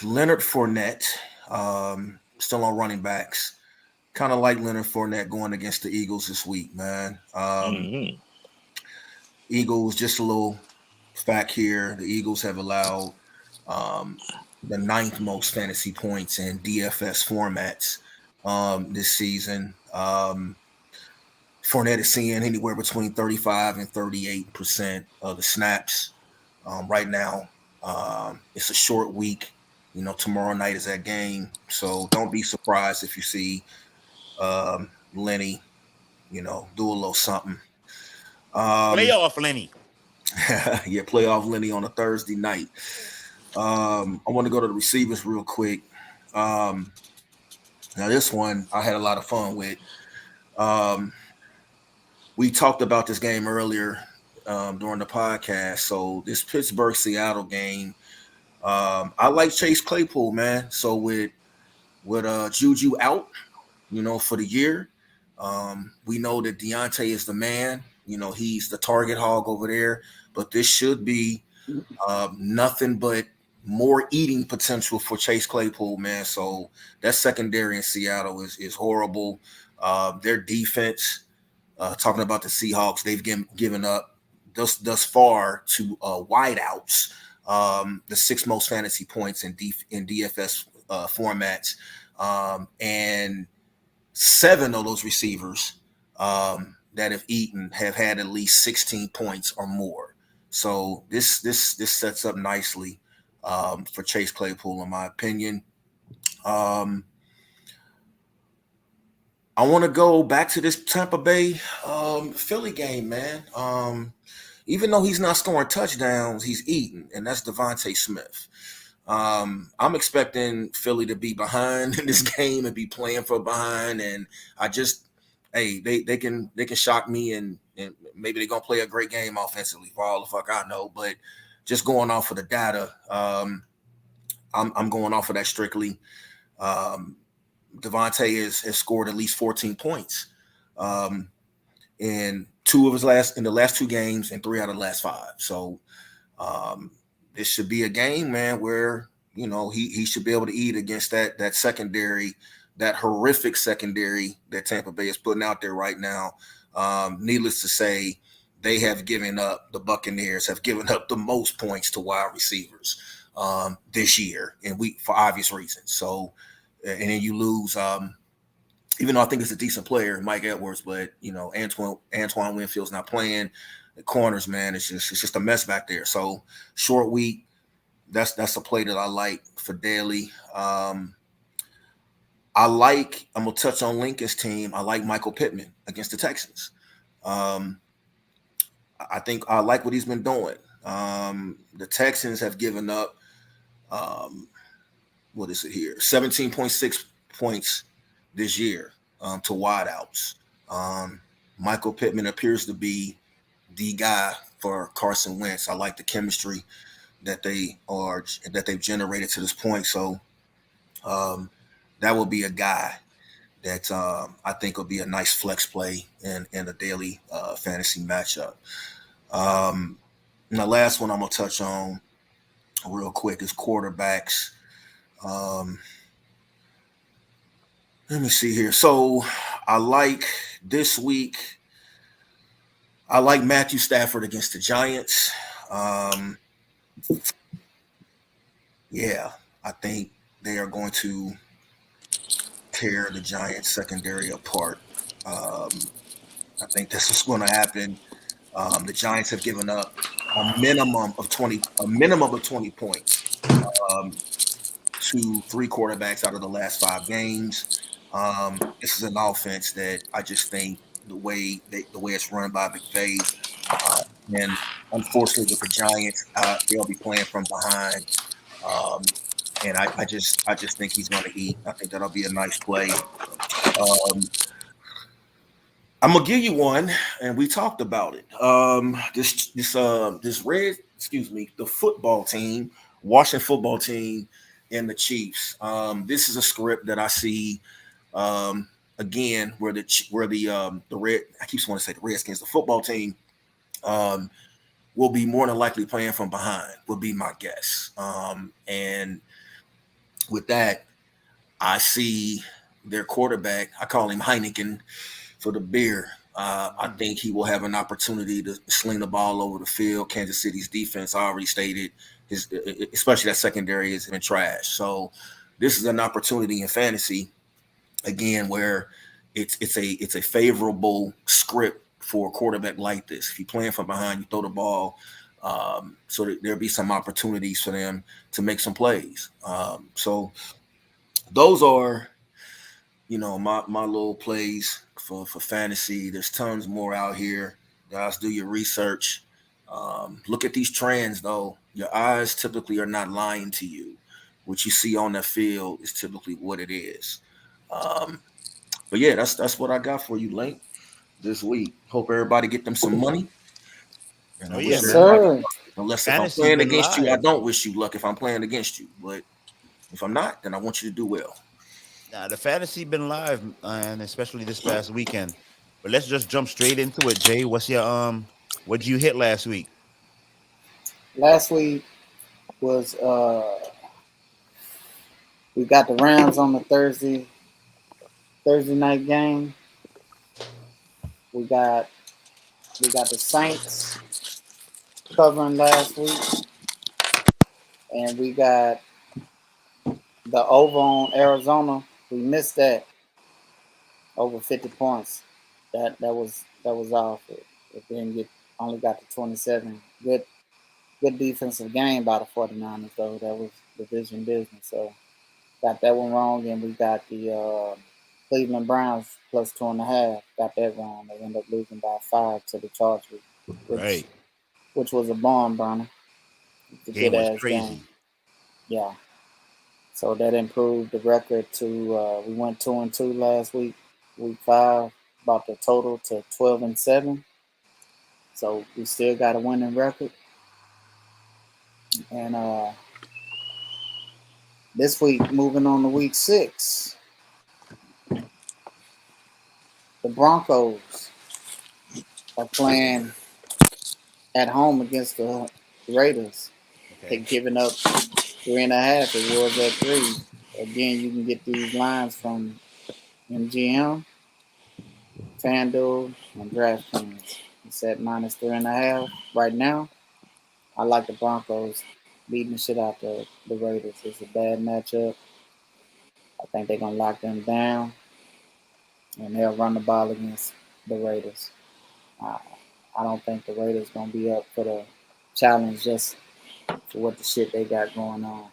Leonard Fournette, still on running backs. Kind of like Leonard Fournette going against the Eagles this week, man. Eagles, just a little fact here. The Eagles have allowed the 9th most fantasy points in DFS formats this season. Fournette is seeing anywhere between 35 and 38% of the snaps right now. It's a short week. Tomorrow night is that game. So don't be surprised if you see Lenny, do a little something. Playoff Lenny. Yeah, playoff Lenny on a Thursday night. I want to go to the receivers real quick. Now this one I had a lot of fun with. We talked about this game earlier during the podcast. So this Pittsburgh-Seattle game, I like Chase Claypool, man. So with Juju out, for the year, we know that Deontay is the man. He's the target hog over there. But this should be nothing but more eating potential for Chase Claypool, man. So that secondary in Seattle is horrible. Their defense, talking about the Seahawks, they've given up thus far to wideouts the 6th most fantasy points in DFS formats, and 7 of those receivers that have eaten have had at least 16 points or more. So this sets up nicely for Chase Claypool, in my opinion. I want to go back to this Tampa Bay Philly game, man. Even though he's not scoring touchdowns, he's eating, and that's Devontae Smith. I'm expecting Philly to be behind in this game and be playing for behind, and they can shock me, and maybe they're gonna play a great game offensively for all the fuck I know. But just going off of the data, I'm going off of that strictly. Devontae has scored at least 14 points in the last 2 games and 3 out of the last 5. So This should be a game, man, where he should be able to eat against that secondary, that horrific secondary that Tampa Bay is putting out there right now. Needless to say, the Buccaneers have given up the most points to wide receivers this year, and for obvious reasons. So, and then you lose. Even though I think it's a decent player, Mike Edwards, but Antoine Winfield's not playing. The corners, man, it's just a mess back there. So short week, that's a play that I like for daily. I'm gonna touch on Lincoln's team. I like Michael Pittman against the Texans. I think I like what he's been doing. The Texans have given up what is it here? 17.6 points this year to wideouts. Michael Pittman appears to be the guy for Carson Wentz. I like the chemistry that they've generated to this point. So that will be a guy that I think will be a nice flex play in a daily fantasy matchup. And the last one I'm gonna touch on real quick is quarterbacks. Let me see here. So I like this week. I like Matthew Stafford against the Giants. Yeah, I think they are going to tear the Giants secondary apart. I think this is going to happen. The Giants have given up a minimum of 20 points to three quarterbacks out of the last 5 games. This is an offense that I just think the way it's run by McVay, and unfortunately with the Giants, they'll be playing from behind. And I just think he's going to eat. I think that'll be a nice play. I'm gonna give you one, and we talked about it. The football team, Washington football team, and the Chiefs. This is a script that I see again, where the red. I keep wanting to say the Redskins, the football team, will be more than likely playing from behind. Would be my guess. And with that, I see their quarterback. I call him Heineken for the beer. I think he will have an opportunity to sling the ball over the field. Kansas City's defense, I already stated, especially that secondary, has been trash. So this is an opportunity in fantasy, again, where it's a favorable script for a quarterback like this. If you're playing from behind, you throw the ball, so that there'll be some opportunities for them to make some plays. So those are, my little plays for fantasy. There's tons more out here. Guys, do your research. Look at these trends, though. Your eyes typically are not lying to you. What you see on the field is typically what it is. But yeah, that's what I got for you, Link, this week. Hope everybody get them some money. And I wish Yes, everybody, sir. unless if I'm Fantasy's playing been against you, I live. don't wish you luck if I'm playing against you. But if I'm not, then I want you to do well. Nah, the fantasy been live, and especially this past weekend. But let's just jump straight into it, Jay. What'd you hit last week? Last week was we got the Rams on the Thursday night game. We got the Saints covering last week, and we got the over on Arizona. We missed that over 50 points. That was off. It didn't get only got to 27. Good defensive game by the 49ers though. That was division business. So got that one wrong, and we got the Cleveland Browns plus 2.5. Got that wrong. They ended up losing by 5 to the Chargers, which Right. which was a barn burner. It's a Game good was ass game. crazy. Yeah. So that improved the record to we went 2-2 last week, week 5, brought the total to 12-7. So we still got a winning record. And this week, moving on to week 6, the Broncos are playing at home against the Raiders. They're Okay. giving up 3.5. It was at 3. Again, you can get these lines from MGM, FanDuel, and DraftKings. It's at -3.5 right now. I like the Broncos beating the shit out the Raiders. It's a bad matchup. I think they're gonna lock them down, and they'll run the ball against the Raiders. I, I don't think the Raiders gonna be up for the challenge just for what the shit they got going on.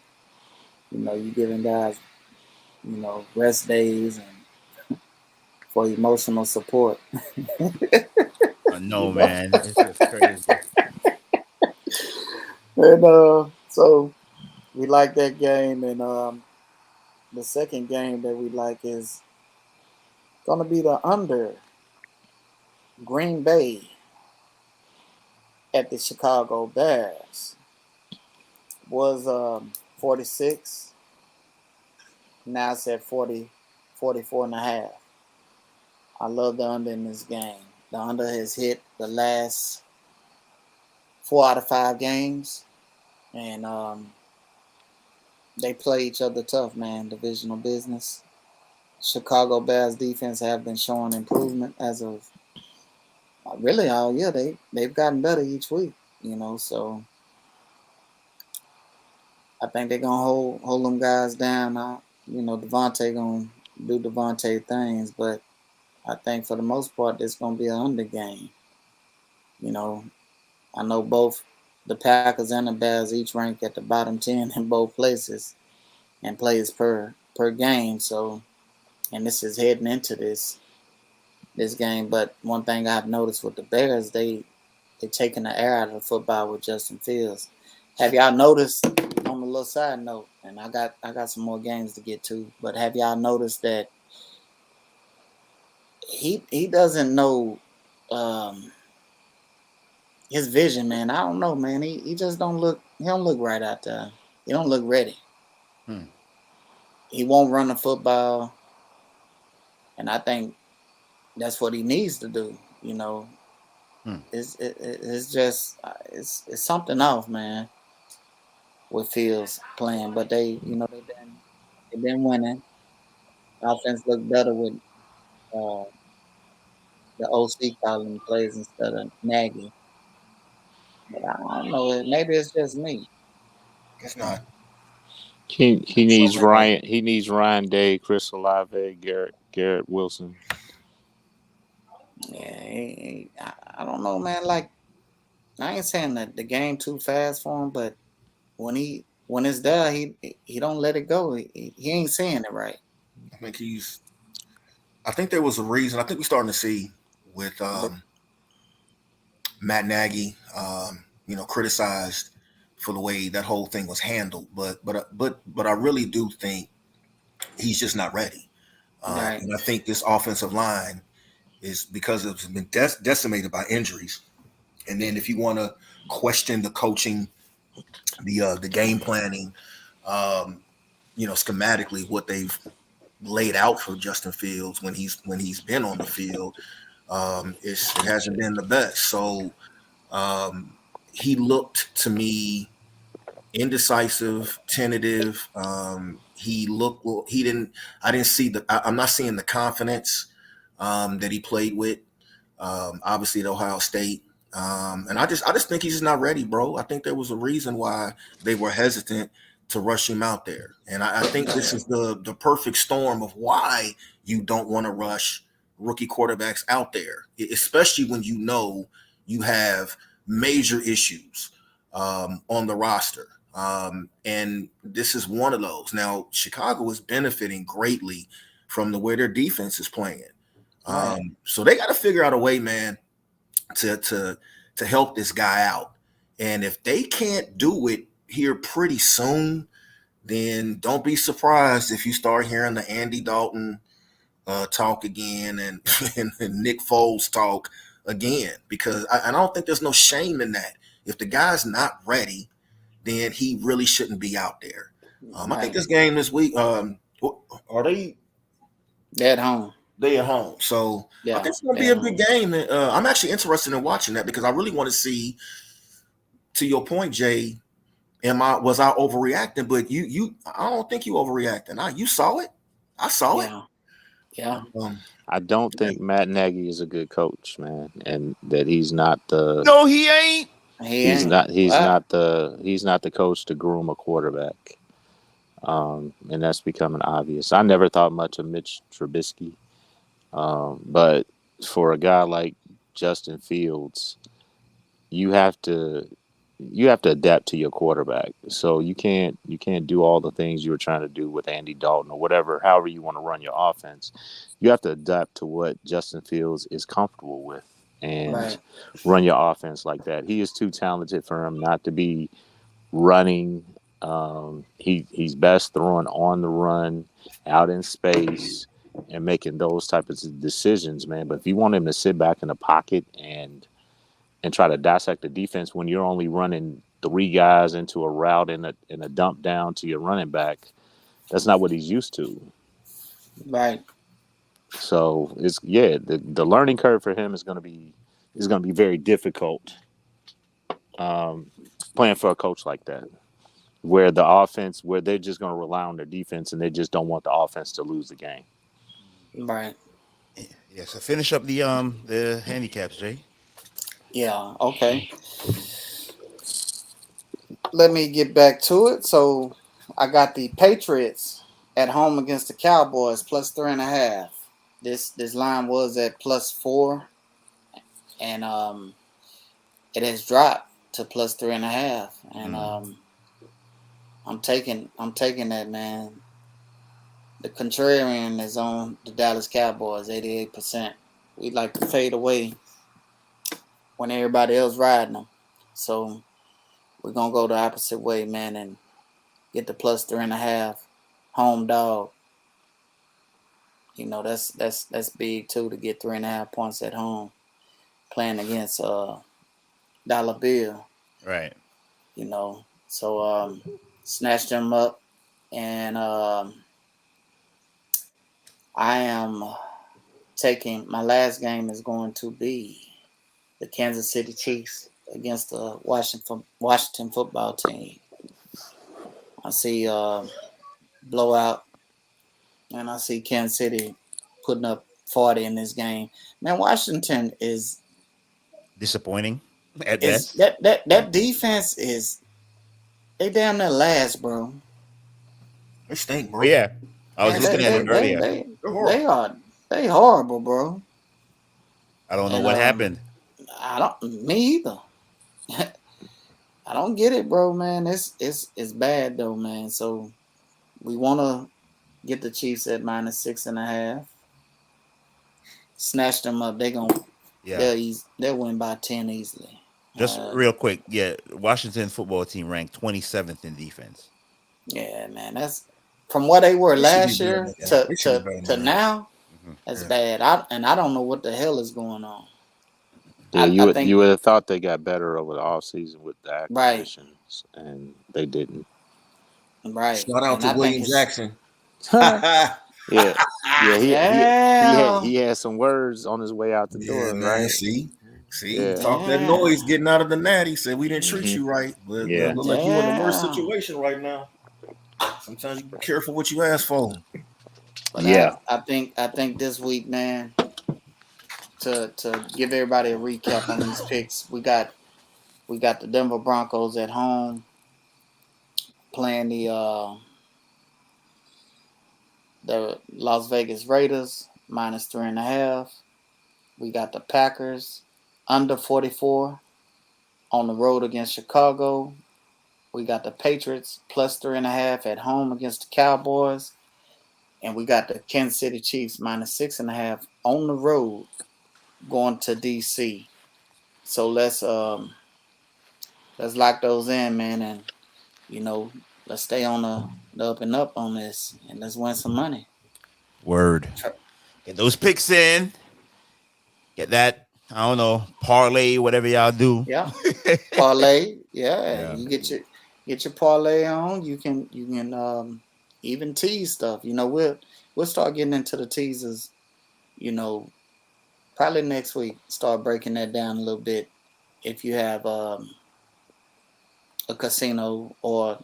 You giving guys, rest days and for emotional support. No, you know, man, it's just crazy. and so we like that game, and the second game that we like is gonna be the under Green Bay at the Chicago Bears. Was 46. Now it's at 40, 44.5. I love the under in this game. The under has hit the last 4 out of 5 games, and they play each other tough, man. Divisional business. Chicago Bears defense have been showing improvement as of really all year. They've gotten better each week, So I think they're gonna hold them guys down. Devontae gonna do Devontae things, but I think for the most part, it's gonna be an under game. You know, I know both the Packers and the Bears each rank at the bottom 10 in both places and plays per game. So, and this is heading into this game. But one thing I've noticed with the Bears, they taking the air out of the football with Justin Fields. Have y'all noticed on the little side note? And I got some more games to get to, but have y'all noticed that he doesn't know his vision, man? I don't know, man. He just don't look. He don't look right out there. He don't look ready. Hmm. He won't run the football, and I think that's what he needs to do. Hmm. It's just it's something off, man, with Fields playing. But they've been winning. Offense look better with uh, the OC calling plays instead of Nagy. But I don't know. Maybe it's just me. It's not. He So needs Ryan. He needs Ryan Day, Chris Olave, Garrett Wilson. yeah, I don't know, man. Like I ain't saying that the game too fast for him, but when it's there, he don't let it go. He ain't saying it right. I think he's. I think there was a reason. I think we're starting to see with But Matt Nagy, criticized for the way that whole thing was handled. But I really do think he's just not ready. right, And I think this offensive line is because it's been decimated by injuries. And then if you want to question the coaching, the game planning, schematically what they've laid out for Justin Fields when he's been on the field, it hasn't been the best. So he looked to me indecisive, tentative. He looked. Well, he didn't. I didn't see the. I'm not seeing the confidence that he played with. Obviously, at Ohio State. And I just think he's just not ready, bro. I think there was a reason why they were hesitant to rush him out there, and I think this is the perfect storm of why you don't want to rush rookie quarterbacks out there, especially when you know you have major issues on the roster. And this is one of those. Now, Chicago is benefiting greatly from the way their defense is playing. right. So they got to figure out a way, man, to help this guy out. And if they can't do it here pretty soon, then don't be surprised if you start hearing the Andy Dalton talk again and, and Nick Foles talk again, because I don't think there's no shame in that. If the guy's not ready, then he really shouldn't be out there. I think Right. this game this week, are They're at home. they at home? So I think Yeah, it's going to be they're a at good home. game. I'm actually interested in watching that because I really want to see to your point, Jay, was I overreacting? But I don't think you overreacting. You saw it. I saw it. Yeah. Yeah. I don't think Matt Nagy is a good coach, man, and that he's not the No, he ain't. He ain't. he's not the coach to groom a quarterback. And that's becoming obvious. I never thought much of Mitch Trubisky, but for a guy like Justin Fields, you have to adapt to your quarterback. So you can't do all the things you were trying to do with Andy Dalton or whatever, however you want to run your offense. You have to adapt to what Justin Fields is comfortable with and Right. run your offense like that. He is too talented for him not to be running. He's best throwing on the run, out in space, and making those types of decisions, man. But if you want him to sit back in the pocket and try to dissect the defense when you're only running three guys into a route and a dump down to your running back, that's not what he's used to. Right. So the learning curve for him is going to be very difficult. Playing for a coach like that, where they're just going to rely on their defense and they just don't want the offense to lose the game. Right. Yeah. So finish up the handicaps, Jay. Yeah. Okay. Let me get back to it. So I got the Patriots at home against the Cowboys plus 3.5. This line was at +4, and it has dropped to plus 3.5. And I'm taking that, man. The contrarian is on the Dallas Cowboys, 88%. We like to fade away when everybody else riding them. So we're gonna go the opposite way, man, and get the plus 3.5 home dog. You know, that's big too, to get 3.5 points at home playing against Dollar Bill. Right. You know, so snatch them up, and I am taking my last game is going to be the Kansas City Chiefs against the Washington football team. I see blowout, and I see Kansas City putting up 40 in this game. Man, Washington is Disappointing at is best. that defense is they damn near last, bro. They stink, bro. But yeah, I was Man, looking at it earlier. they horrible, bro. I don't know And what happened. I don't me either. I don't get it, bro, man. It's bad though, man. So we want to get the Chiefs at -6.5. Snatch them up. Yeah. They'll win by 10 easily. Just real quick, yeah, Washington football team ranked 27th in defense. Yeah, man. That's from what they were They should be last better year than that. They should be better to than that. now. Mm-hmm. That's Yeah. bad. I don't know what the hell is going on. Yeah, I think you would have thought they got better over the offseason with the right, acquisitions, and they didn't. right, Shout out and to I think William it's Jackson. Yeah, yeah. damn, He had some words on his way out the Yeah, door, man. right? See, Yeah. talk that damn, noise getting out of the natty. Said we didn't treat Hmm. you right. But Yeah. look like you in the worst damn. situation right now. Sometimes you be careful what you ask for. But Yeah. I think this week, man, to give everybody a recap on these picks, we got the Denver Broncos at home playing the Las Vegas Raiders -3.5. We got the Packers under 44 on the road against Chicago. We got the Patriots +3.5 at home against the Cowboys. And we got the Kansas City Chiefs -6.5 on the road going to DC. So let's lock those in, man, and let's stay on the up and up on this, and let's win some money. Word. Get those picks in. Get that, I don't know, parlay, whatever y'all do. Yeah, parlay. Yeah, Yeah. you get your parlay on. You can even tease stuff. We'll start getting into the teasers. Probably next week. Start breaking that down a little bit. If you have a casino or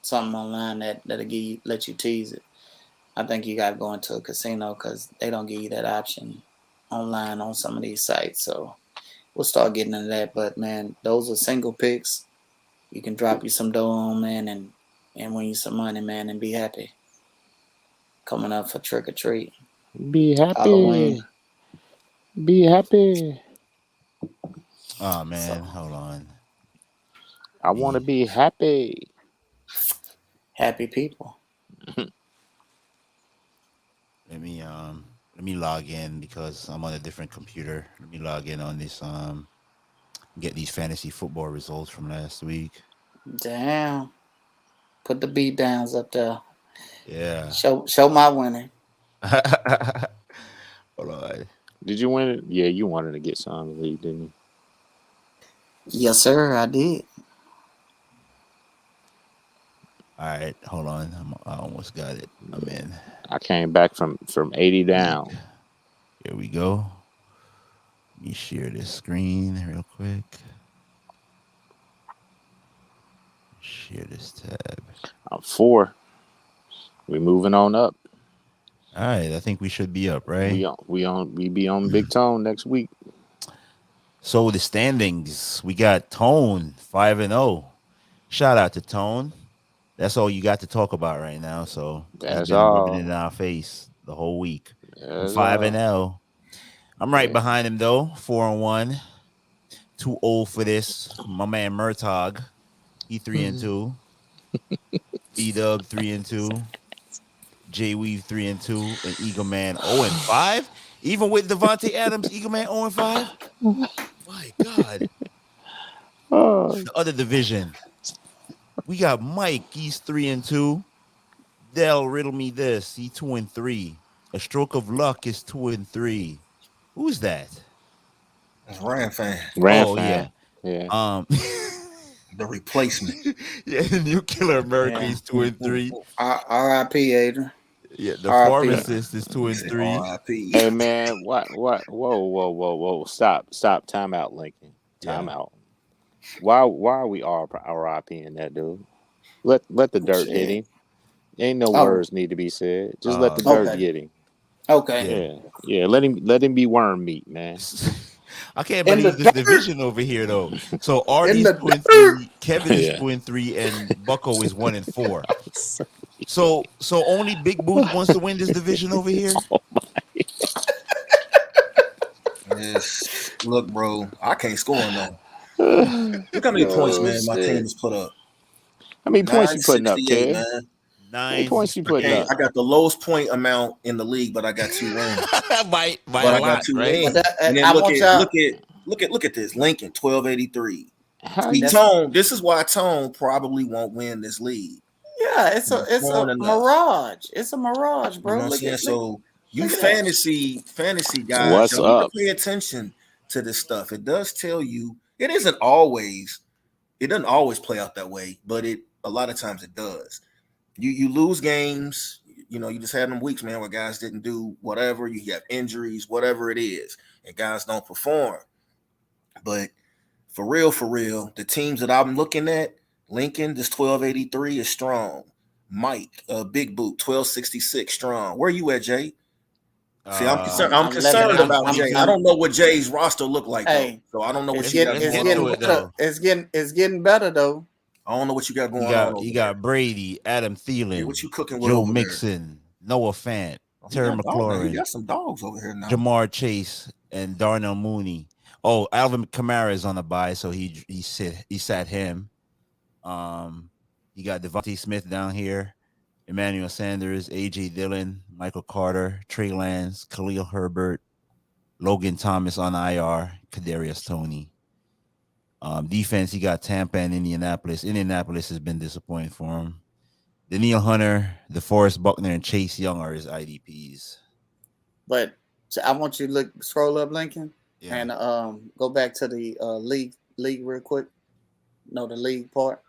something online that'll let you tease it. I think you got to go into a casino because they don't give you that option online on some of these sites. So we'll start getting into that. But man, those are single picks. You can drop you some dough on, man, and win you some money, man, and be happy. Coming up for trick or treat, Be happy. Halloween. Be happy. Oh man, So hold on. I want to Me, be happy. happy people. let me log in because I'm on a different computer. Let me log in on this get these fantasy football results from last week. Damn. Put the beat downs up there. Yeah. Show my winning. Hold on. Did you win it? Yeah, you wanted to get some lead, didn't you? Yes, sir. I did. All right, hold on. I almost got it. I'm in. I came back from 80 League. down. Here we go. Let me share this screen real quick. Share this tab. I'm 4. We moving on up. All right, I think we should be up, right? We be on Big Tone next week. So the standings, we got Tone 5-0. Shout out to Tone. That's all you got to talk about right now. So he's That's been rubbing it in all. our face the whole week. I'm That's 5-0. all. I'm right Yeah. behind him though, 4-1. Too old for this. My man Murtog, he 3-2. E-Dub 3-2. J Weave 3-2, and Eagle Man 0-5. Even with Devontae Adams, Eagle Man 0-5. My God. Oh, The other division, we got Mike. He's 3-2. Dell riddle me this. He 2-3. A stroke of luck is 2-3. Who's that? That's Ram fan. Ran Oh yeah. fan. Yeah. The replacement. Yeah, the new Killer America Yeah. is 2-3. R.I.P. Adrian. Yeah, the R.I.P. pharmacist is He said 2-3. R.I.P. Hey man, what? Whoa! Stop! Time out, Lincoln. Time Yeah. out. Why are we all RIPing that dude? Let the dirt hit Shit. him. Ain't no Oh, words need to be said. Just let the dirt okay. get him. Okay. Yeah. Yeah. Let him be worm meat, man. I can't In the believe this dirt. division over here though. So In Artie's the two and dirt. three, Kevin is Yeah. 2-3, and Bucko is 1-4. So only Big Booth wants to win this division over here. Yes. Look, bro, I can't score enough. Look how many points, Oh man, my team shit! has put up. How many points you putting up, 968, Kev? man. How many points you I putting can't. up? I got the lowest point amount in the league, but I got 2 wins. by But a I got lot, 2 right? But wins. And then I want y'all. look at this. Lincoln 1283. How See, you? That's Tone. This is why Tone probably won't win this league. yeah. He's It's scoring a enough. mirage. It's a mirage, You bro. know what I'm saying? So you Look at that. fantasy guys, What's y'all need to up? pay attention to this stuff. It does tell you it doesn't always play out that way, but it a lot of times it does. You lose games, you just had them weeks, man, where guys didn't do whatever, you have injuries, whatever it is, and guys don't perform. But for real, the teams that I'm looking at, Lincoln, this 1283 is strong. Mike, Big Boot, 1266 strong. Where you at, Jay? See, I'm concerned. I'm I'm letting. concerned about Jay. I 722. don't know what Jay's roster look like though, Hey, so I don't know what it's you got getting Let's it's going get on to getting it over there. though. it's getting better though. I don't know what you got He going on got over he there. got Brady, Adam Yeah, Thielen, what you cooking with Joe over there? Mixon, Noah Fant, Oh, he Terry got dog now. He McLaurin, got some dogs over here now. Jamar Chase, and Darnell Mooney. Oh, Alvin Kamara is on the bye, so he sat him. You got Devontae Smith down here, Emmanuel Sanders, AJ Dillon, Michael Carter, Trey Lance, Khalil Herbert, Logan Thomas on IR, Kadarius Toney. Defense, he got Tampa and Indianapolis. Indianapolis has been disappointing for him. Daniil Hunter, DeForest Buckner, and Chase Young are his IDPs. But I want you to scroll up, Lincoln, Yeah. and go back to the league real quick. No, the league part.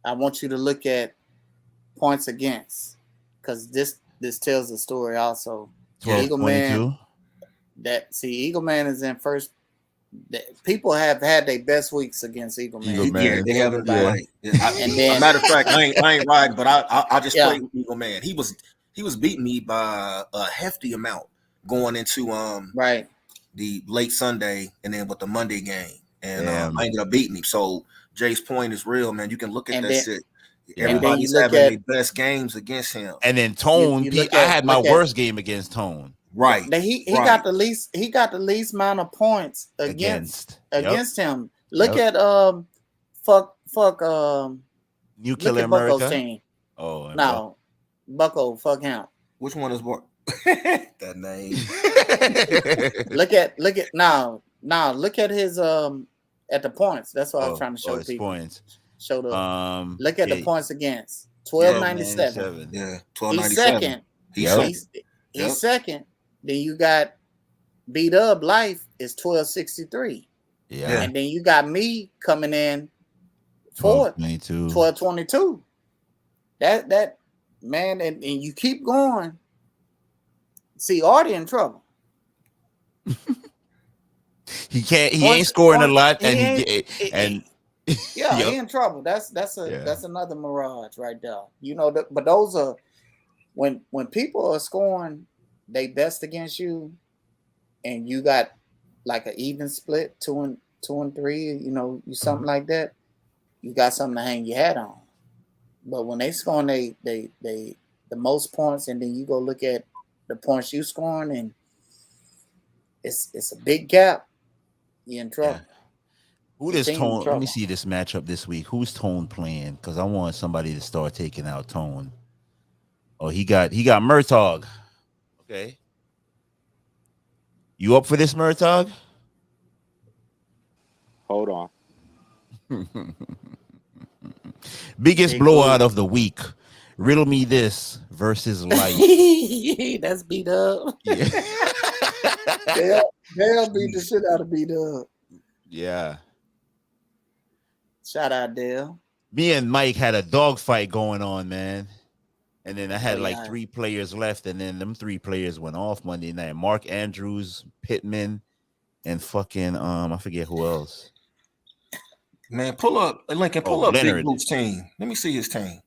I want you to look at points against, because this tells the story also. Eagle Man, 12-22. Eagle Man is in first people have had their best weeks against Eagle Man. Eagle Yeah, Man. they haven't been Everybody. right. And then Matter of fact, I ain't riding, but I just Yeah. played with Eagle Man. He was beating me by a hefty amount going into right. the late Sunday and then with the Monday game, and Damn. I ended up beating him. So Jay's point is real, man. You can look at And that then- shit. Yeah. Everybody's And then you look having at- their best games against him. And then Tone, You look I at- had my look at- worst game against Tone. Right. He right. got the least. He got the least amount of points against Yep. him. Look Yep. at fuck New look Killer at Bucko's America. team. Oh and No, Bucko, fuck him. Which one is more? That name. Look at now. Look at his at the points. That's what I was trying to show his people. points. Show the look at yeah, the points against 1297. 97. Yeah, He's 1297. second. He's Yep. second. He's Yep. second. Then you got beat up life is 1263. Yeah. And then you got me coming in fourth, 1222. 1222. That man, and you keep going. See, Artie in trouble. He can't. He Once- ain't scoring a once- lot, he and ain't- and Yeah, Yep. he in trouble. That's another mirage right there. You know, but those are when people are scoring they best against you, and you got like an even split, 2-3. You know, you something like that. You got something to hang your hat on. But when they scoring they the most points, and then you go look at the points you scoring, and it's a big gap. You're in trouble. who The does team in Tone? Let trouble. me see this matchup this week. Who's Tone playing? Because I want somebody to start taking out Tone. Oh, he got Murtaugh. Okay, you up for this, Murtaugh? Hold on. Biggest Big blowout blue. of the week. Riddle me this versus life. That's beat up. Yeah. Dale beat the shit out of beat up. Yeah. Shout out Dale. Me and Mike had a dogfight going on, man. And then I had Oh, like yeah. 3 players left, and then them 3 players went off Monday night. Mark Andrews, Pittman, and fucking I forget who else. Man, pull up Lincoln. Pull Oh, up Big Leonard. Blue's team. Let me see his team.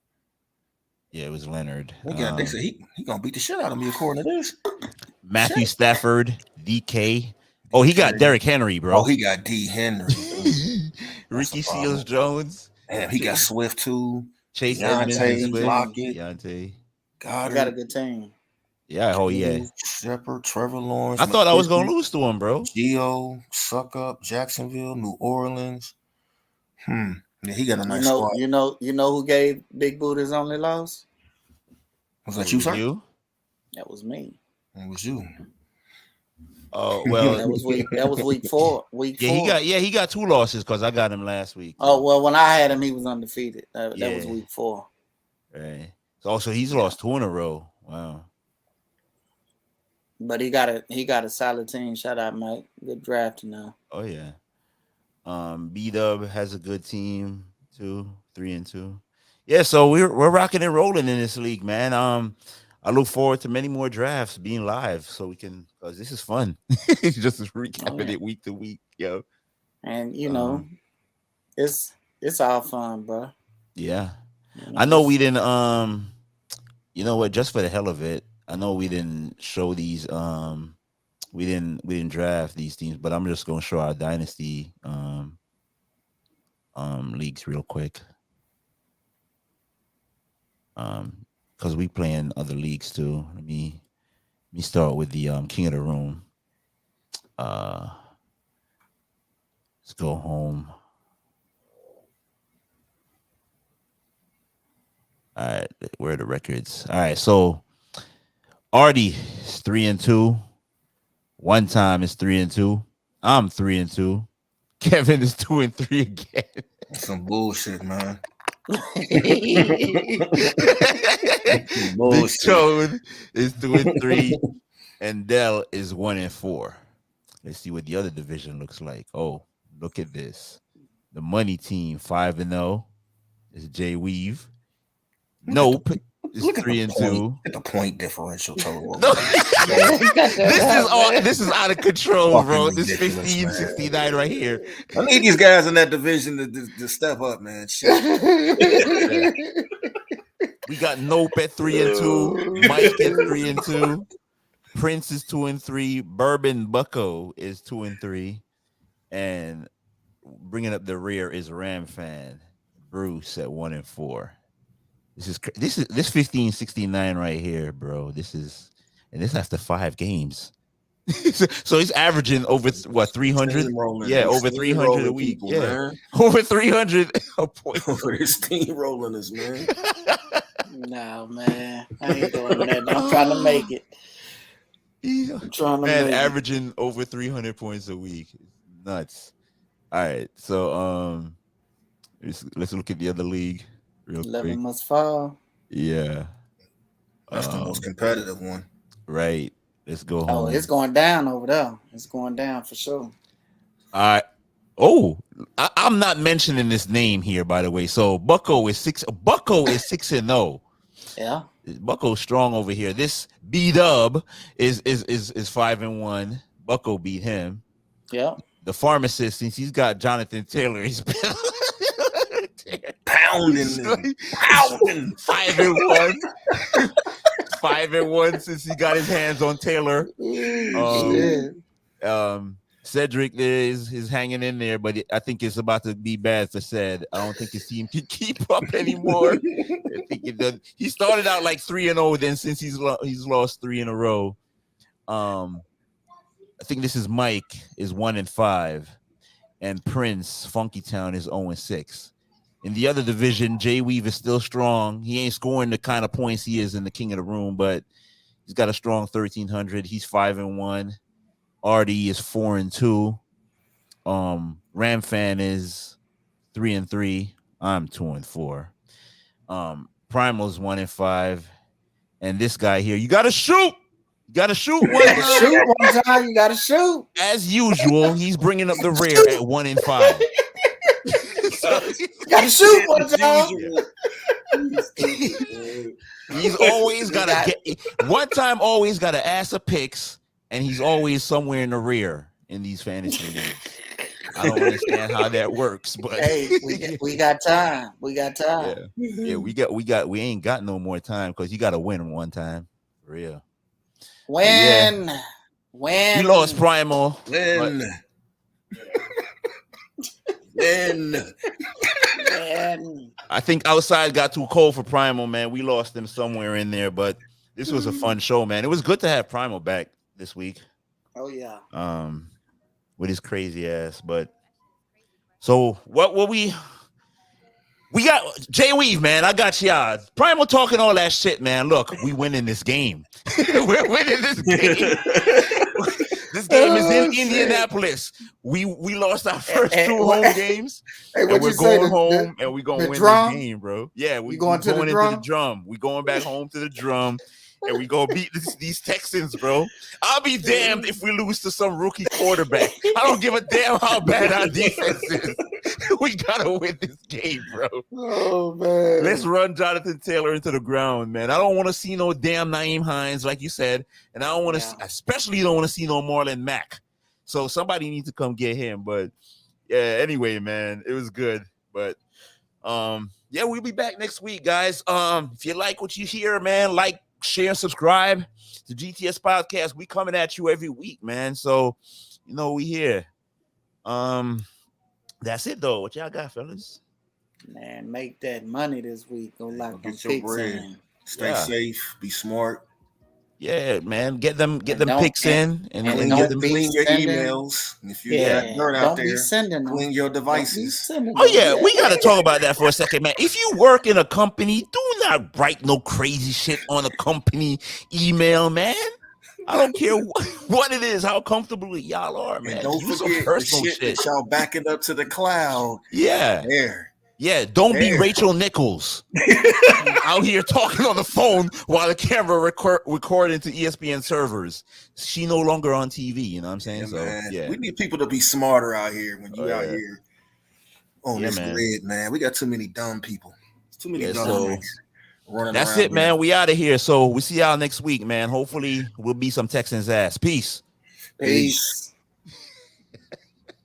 Yeah, it was Leonard. They said he gonna beat the shit out of me according to this. Matthew Stafford, DK. Oh, he got Derrick Henry, bro. Oh, he got D. Henry. Ricky That's a problem. Seals Jones, Damn, he got Swift too. Chase Deontay, Edmonds, Swift, Lockett. Deontay. You got a Goddard, good team. Yeah, oh yeah. Shepard, Trevor Lawrence. I thought I was gonna McKissick, lose to him, bro. Gio, Suck Up, Jacksonville, New Orleans. Yeah, he got a nice squad. You know who gave Big Boot his only loss? Was that you, sir? That was me. It was you. Oh well, That was week 4. Week 4. he got 2 losses because I got him last week. Oh well, when I had him, he was undefeated. That was Yeah. week 4. Right. So he's lost 2 in a row. Wow. But he got a solid team. Shout out, Mike. Good draft now. Oh yeah. B-Dub has a good team too, 3-2. Yeah, so we're rocking and rolling in this league, man. I look forward to many more drafts being live so we can, because this is fun. Just recapping it week to week, yo. And you know, it's all fun, bro. Yeah. You I know we didn't you know what, just for the hell of it, I know we didn't show these we didn't draft these teams, but I'm just gonna show our dynasty leagues real quick. Because we playing other leagues too. Let me start with the King of the Room. Let's go home. All right, where are the records? All right, so Artie is 3-2. One time is 3-2. I'm 3-2. Kevin is 2-3 again. That's some bullshit, man. Big Toad is 2-3, and Dell is 1-4. Let's see what the other division looks like. Oh, look at this. The money team 5-0 is Jay Weave. Nope is Look at 3 the and point. 2. Look at the point differential total. No, Man, this is out of control, Fucking bro. This ridiculous, 15-69 right here. I need these guys in that division to step up, man. Shit. Yeah. We got Nope at 3 and 2. Mike at 3 and 2. Prince is 2 and 3. Bourbon Bucko is 2 and 3. And bringing up the rear is Ram fan Bruce at 1 and 4. This 1569 right here, bro. This after 5 games. So he's averaging over 300. Yeah, over 300 a week. People, yeah, man. over 300 a point. Over this steamrolling us, man. no, man. I ain't doing that. I'm trying to make it. I'm trying to Man, make averaging over 300 points a week. Nuts. All right, so let's look at the other league real 11 quick. must fall. Yeah, That's the most competitive one. right. Let's go home. Oh, it's going down over there. It's going down for sure. All right. Oh, I'm not mentioning this name here, by the way. So Bucko is 6 and 0. Yeah. Bucko's strong over here. This B-Dub is 5 and 1. Bucko beat him. Yeah. The pharmacist, since he's got Jonathan Taylor, he's been Pounding. 5 and 1. 5 and 1 since he got his hands on Taylor. Cedric is hanging in there, but I think it's about to be bad for Ced. I don't think his team can keep up anymore. I think it does. He started out like 3 and 0, then since he's lost 3 in a row. I think this is Mike is 1 and 5, and Prince Funky Town is 0 and 6. In the other division, Jay Weave is still strong. He ain't scoring the kind of points he is in the King of the Room, but he's got a strong 1,300. He's 5 and 1. RD is 4 and 2. Ram fan is 3 and 3. I'm 2 and 4. Primal's 1 and 5. And this guy here, you gotta shoot. You gotta shoot one time. Shoot one time. You gotta shoot. As usual, he's bringing up the rear at 1 and 5. So, Gotta shoot one time. He's always gotta get one time. Always gotta ass a picks, and he's always somewhere in the rear in these fantasy leagues. I don't understand how that works, but hey, we got time. We got time. Yeah, we ain't got no more time because you gotta win one time, for real. When You lost Primal. When I think outside got too cold for Primal, man. We lost him somewhere in there, but this was a fun show, man. It was good to have Primal back this week. Oh yeah. With his crazy ass. But so what we got Jay Weave, man. I got y'all. Primal talking all that shit, man. Look, we winning this game. We're winning this game. This game is in Indianapolis. We lost our first 2 home games. Hey, and we're going home and we're going to win drum? this game, bro. Yeah, we're going into the the drum. We're going back home to the drum. And we gonna beat these Texans, bro. I'll be damned if we lose to some rookie quarterback. I don't give a damn how bad our defense is. We gotta win this game, bro. Oh man. Let's run Jonathan Taylor into the ground, man. I don't want to see no damn Naeem Hines, like you said, and I don't want to, especially don't want to see no Marlon Mack. So somebody needs to come get him. But yeah, anyway, man, it was good. But yeah, we'll be back next week, guys. If you like what you hear, man, like, share, subscribe to GTS Podcast. We coming at you every week, man. So, you know, we here. That's it though. What y'all got, fellas? Man, make that money this week. Go lock them get your picks bread. in. Stay safe. Be smart. Yeah, man. Get them picks in and don't get them. Clean your sending- emails. If you Yeah, got dirt out don't there, be sending them. clean your devices. Oh yeah, we gotta talk about that for a second, man. If you work in a company, do not write no crazy shit on a company email, man. I don't care what it is, how comfortable y'all are, man. And don't Use some forget the personal shit that y'all back it up to the cloud. Yeah. There. Yeah, don't be Rachel Nichols out here talking on the phone while the camera recording to ESPN servers. She no longer on TV, you know what I'm saying? Man. We need people to be smarter out here when you out here on this grid, man. We got too many dumb people. Too many dumb ones. running That's around it, man. here. We out of here. So we see y'all next week, man. Hopefully we'll beat some Texans ass. Peace. Peace.